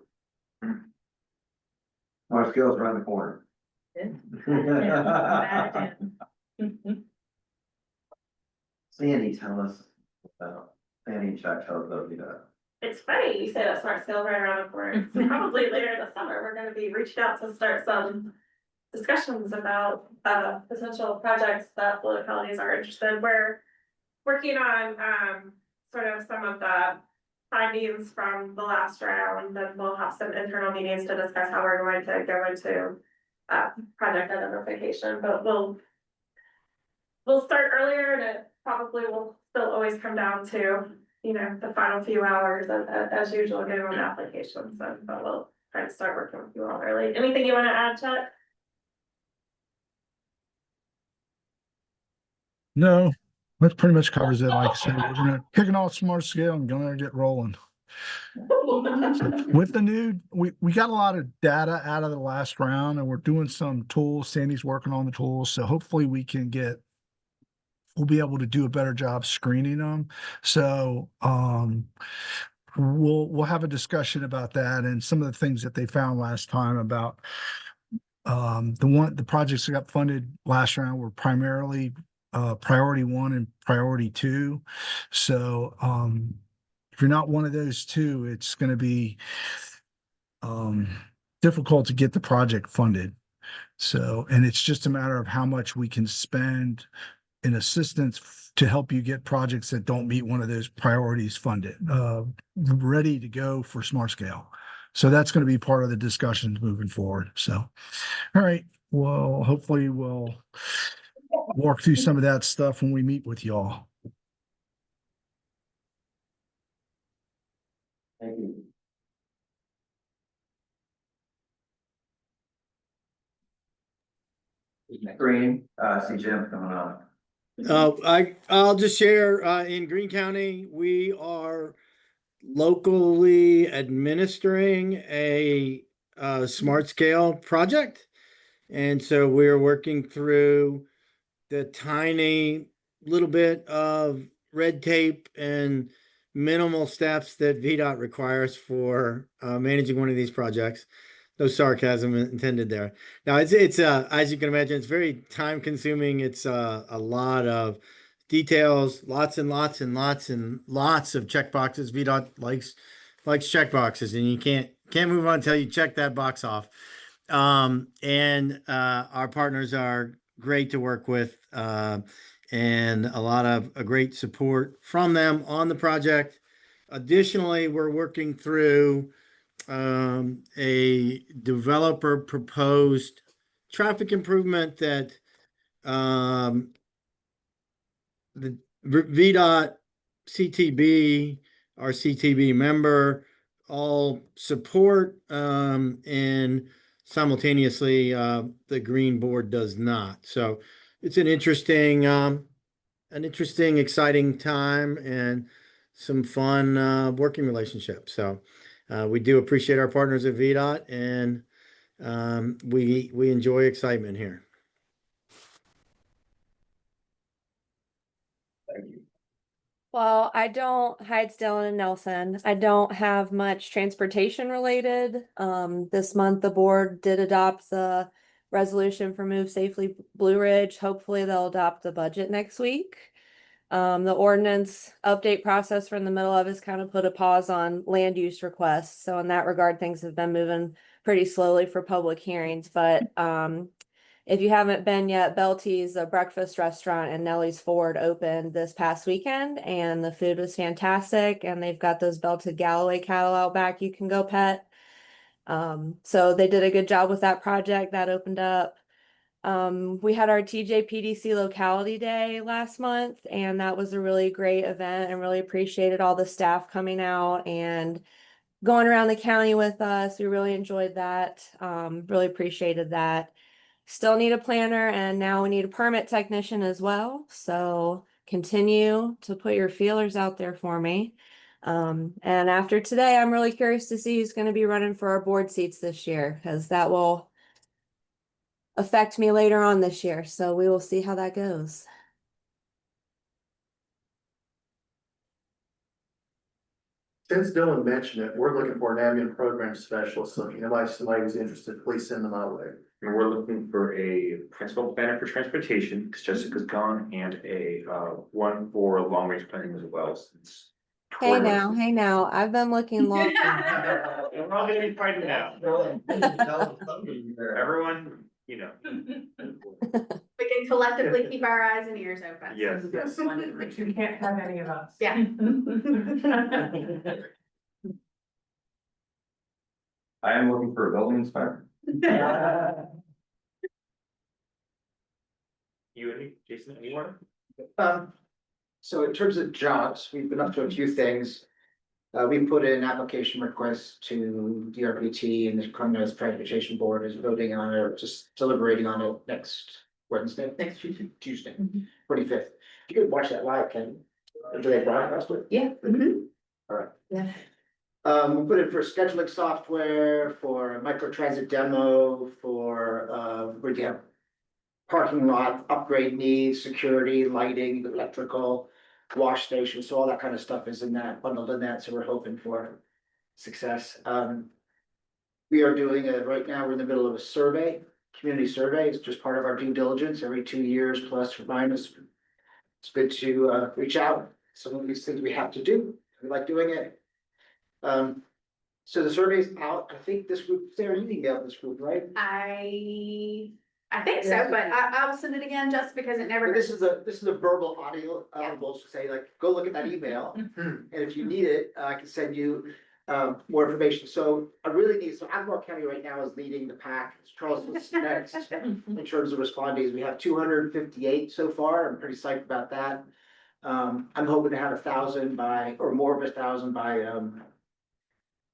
Our skills around the corner. Sandy, tell us about, Sandy and Chuck, tell us about VDOT. It's funny you say that smart scale right around the corner. Probably later this summer, we're gonna be reached out to start some discussions about potential projects that the localities are interested. We're working on sort of some of the findings from the last round, and we'll have some internal meetings to discuss how we're going to go into project identification, but we'll start earlier, and it probably will still always come down to, you know, the final few hours as usual, getting on applications, but we'll try to start working with you all early. Anything you want to add, Chuck? No, that pretty much covers it. Like I said, we're gonna kicking off smart scale and gonna get rolling. So with the new, we got a lot of data out of the last round, and we're doing some tools. Sandy's working on the tools, so hopefully we'll be able to do a better job screening them. So we'll have a discussion about that and some of the things that they found last time about the projects that got funded last round were primarily priority 1 and priority 2. So if you're not one of those two, it's going to be difficult to get the project funded. So, and it's just a matter of how much we can spend in assistance to help you get projects that don't meet one of those priorities funded, ready to go for smart scale. So that's going to be part of the discussions moving forward. So, all right. Well, hopefully we'll walk through some of that stuff when we meet with y'all. Thank you. Greene, see Jim coming on. I'll just share, in Greene County, we are locally administering a smart scale project. And so we're working through the tiny little bit of red tape and minimal steps that VDOT requires for managing one of these projects. No sarcasm intended there. Now it's as you can imagine, it's very time consuming. It's a lot of details, lots and lots and lots and lots of checkboxes. VDOT likes checkboxes, and you can't move on until you check that box off. And our partners are great to work with, and a lot of great support from them on the project. Additionally, we're working through a developer proposed traffic improvement that the VDOT, CTB, our CTB member, all support, and simultaneously the Greene board does not. So it's an interesting, exciting time and some fun working relationship. So we do appreciate our partners at VDOT, and we enjoy excitement here. Thank you. Well, hi, it's Dylan and Nelson. I don't have much transportation related. This month, the board did adopt the resolution for Move Safely Blue Ridge. Hopefully they'll adopt the budget next week. The ordinance update process we're in the middle of has kind of put a pause on land use requests. So in that regard, things have been moving pretty slowly for public hearings, but if you haven't been yet, Belty's, a breakfast restaurant in Nellie's Ford, opened this past weekend and the food was fantastic. And they've got those belted Galloway cattle out back you can go pet. So they did a good job with that project that opened up. We had our TJPDC locality day last month, and that was a really great event and really appreciated all the staff coming out and going around the county with us. We really enjoyed that. Really appreciated that. Still need a planner, and now we need a permit technician as well. So continue to put your feelers out there for me. And after today, I'm really curious to see who's going to be running for our board seats this year, because that will affect me later on this year. So we will see how that goes. Since Dylan mentioned it, we're looking for an ambient program specialist, so if somebody who's interested, please send them my way. And we're looking for a principal planner for transportation, because Jessica's gone, and a one for long range planning as well, since. Hey now, I've been looking long. We're all gonna be fighting now. Everyone, you know. We can collectively keep our eyes and ears open. Yes. Yes. You can't have any of us. Yeah. I am looking for a building inspector. You and me, Jason, anyone? So in terms of jobs, we've been up to a few things. We put in application requests to the RTAC, and the Criminal Transportation Board is voting on it, or just deliberating on it next Wednesday. Next Tuesday. Tuesday, 25th. You could watch that live, Ken. Do they broadcast it? Yeah. All right. Yeah. We put in for scheduling software, for microtransit demo, for, where do you have parking lot upgrade needs, security, lighting, electrical, wash station, so all that kind of stuff is in that, bundled in that, so we're hoping for success. We are doing right now, we're in the middle of a survey, community survey. It's just part of our due diligence every 2 years plus or minus. It's good to reach out. Some of these things we have to do. We like doing it. So the survey's out. I think this group, Sarah, you emailed this group, right? I think so, but I'll send it again just because it never. This is a verbal audio, audible to say, like, go look at that email. And if you need it, I can send you more information. So I really need, so Albemarle County right now is leading the pack. Charleston's next in terms of respondees. We have 258 so far. I'm pretty psyched about that. I'm hoping to have 1,000 by, or more of 1,000 by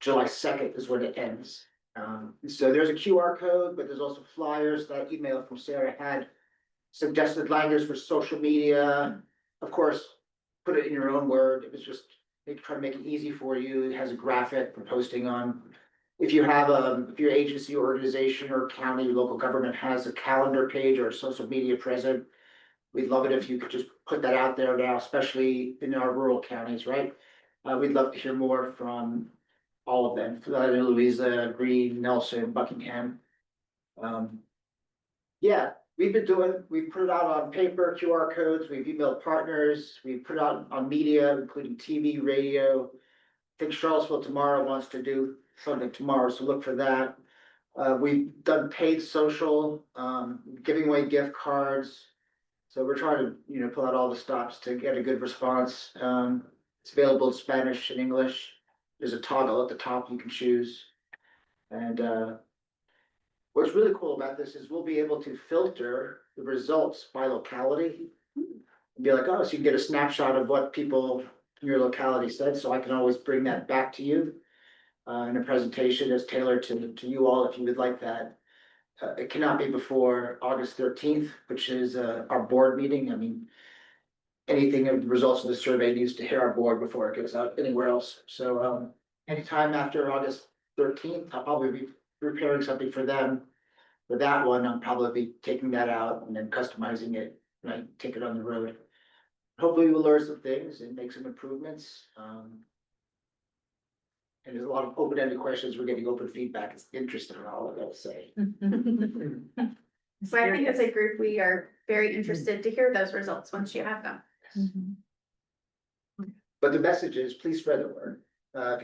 July 2nd is when it ends. So there's a QR code, but there's also flyers. That email from Sarah had suggested language for social media. Of course, put it in your own word. It was just try to make it easy for you. It has a graphic for posting on. If you have if your agency, organization, or county, local government has a calendar page or a social media present, we'd love it if you could just put that out there now, especially in our rural counties, right? We'd love to hear more from all of them, Fluvanna, Louisa, Greene, Nelson, Buckingham. Yeah, we've put it out on paper, QR codes, we've emailed partners, we've put it out on media, including TV, radio. I think Charlottesville Tomorrow wants to do something tomorrow, so look for that. We've done paid social, giving away gift cards. So we're trying to, pull out all the stops to get a good response. It's available in Spanish and English. There's a toggle at the top you can choose. And what's really cool about this is we'll be able to filter the results by locality. And be like, oh, so you can get a snapshot of what people in your locality said. So I can always bring that back to you in a presentation that's tailored to you all if you would like that. It cannot be before August 13th, which is our board meeting. I mean, anything of the results of the survey needs to hit our board before it goes out anywhere else. So anytime after August 13th, I'll probably be preparing something for them. For that one, I'll probably be taking that out and then customizing it, right? Take it on the road. Hopefully we'll learn some things and make some improvements. And there's a lot of open-ended questions. We're getting open feedback. It's interesting, all of that to say. So I think as a group, we are very interested to hear those results once you have them. But the message is, please spread the word.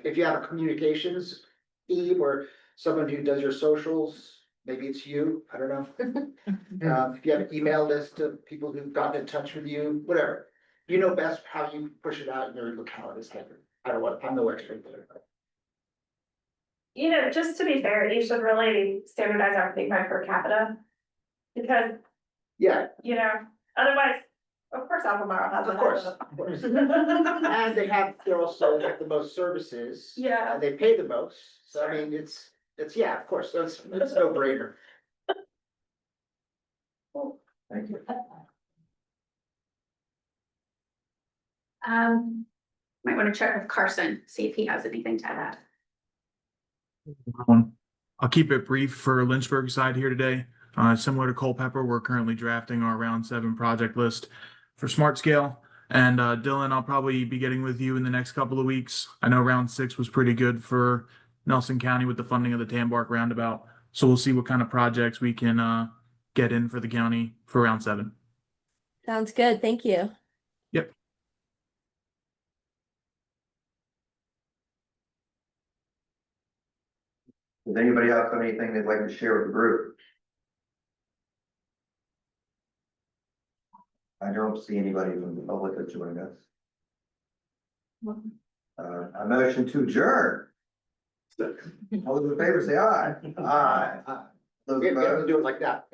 If you have a communications team or someone who does your socials, maybe it's you, I don't know. If you have an email list of people who've gotten in touch with you, whatever. You know best how you push it out in your localities, Heather. I don't want, I'm no expert there. You know, just to be fair, you should really standardize everything by per capita. Because, Yeah, you know, otherwise, of course, Albemarle has. of course, of course. And they're also have the most services. Yeah. And they pay the most, so I mean, it's, yeah, of course, it's no brainer. Thank you. Might want to check with Carson, see if he has anything to add. I'll keep it brief for Lynchburg side here today. Similar to Culpeper, we're currently drafting our round 7 project list for Smart Scale. And Dylan, I'll probably be getting with you in the next couple of weeks. I know round 6 was pretty good for Nelson County with the funding of the Tambark roundabout. So we'll see what kind of projects we can get in for the county for round 7. Sounds good. Thank you. Yep. Does anybody else have anything they'd like to share with the group? I don't see anybody from the public that's joining us. A motion to adjourn. All those in favor say aye. Aye. Those We're gonna opposed? do it like that.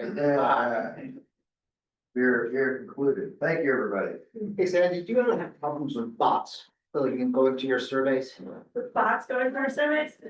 We're concluded. Thank you, everybody. Hey Sandy, do you ever have problems with bots? So you can go into your surveys? The bots going for our surveys, no,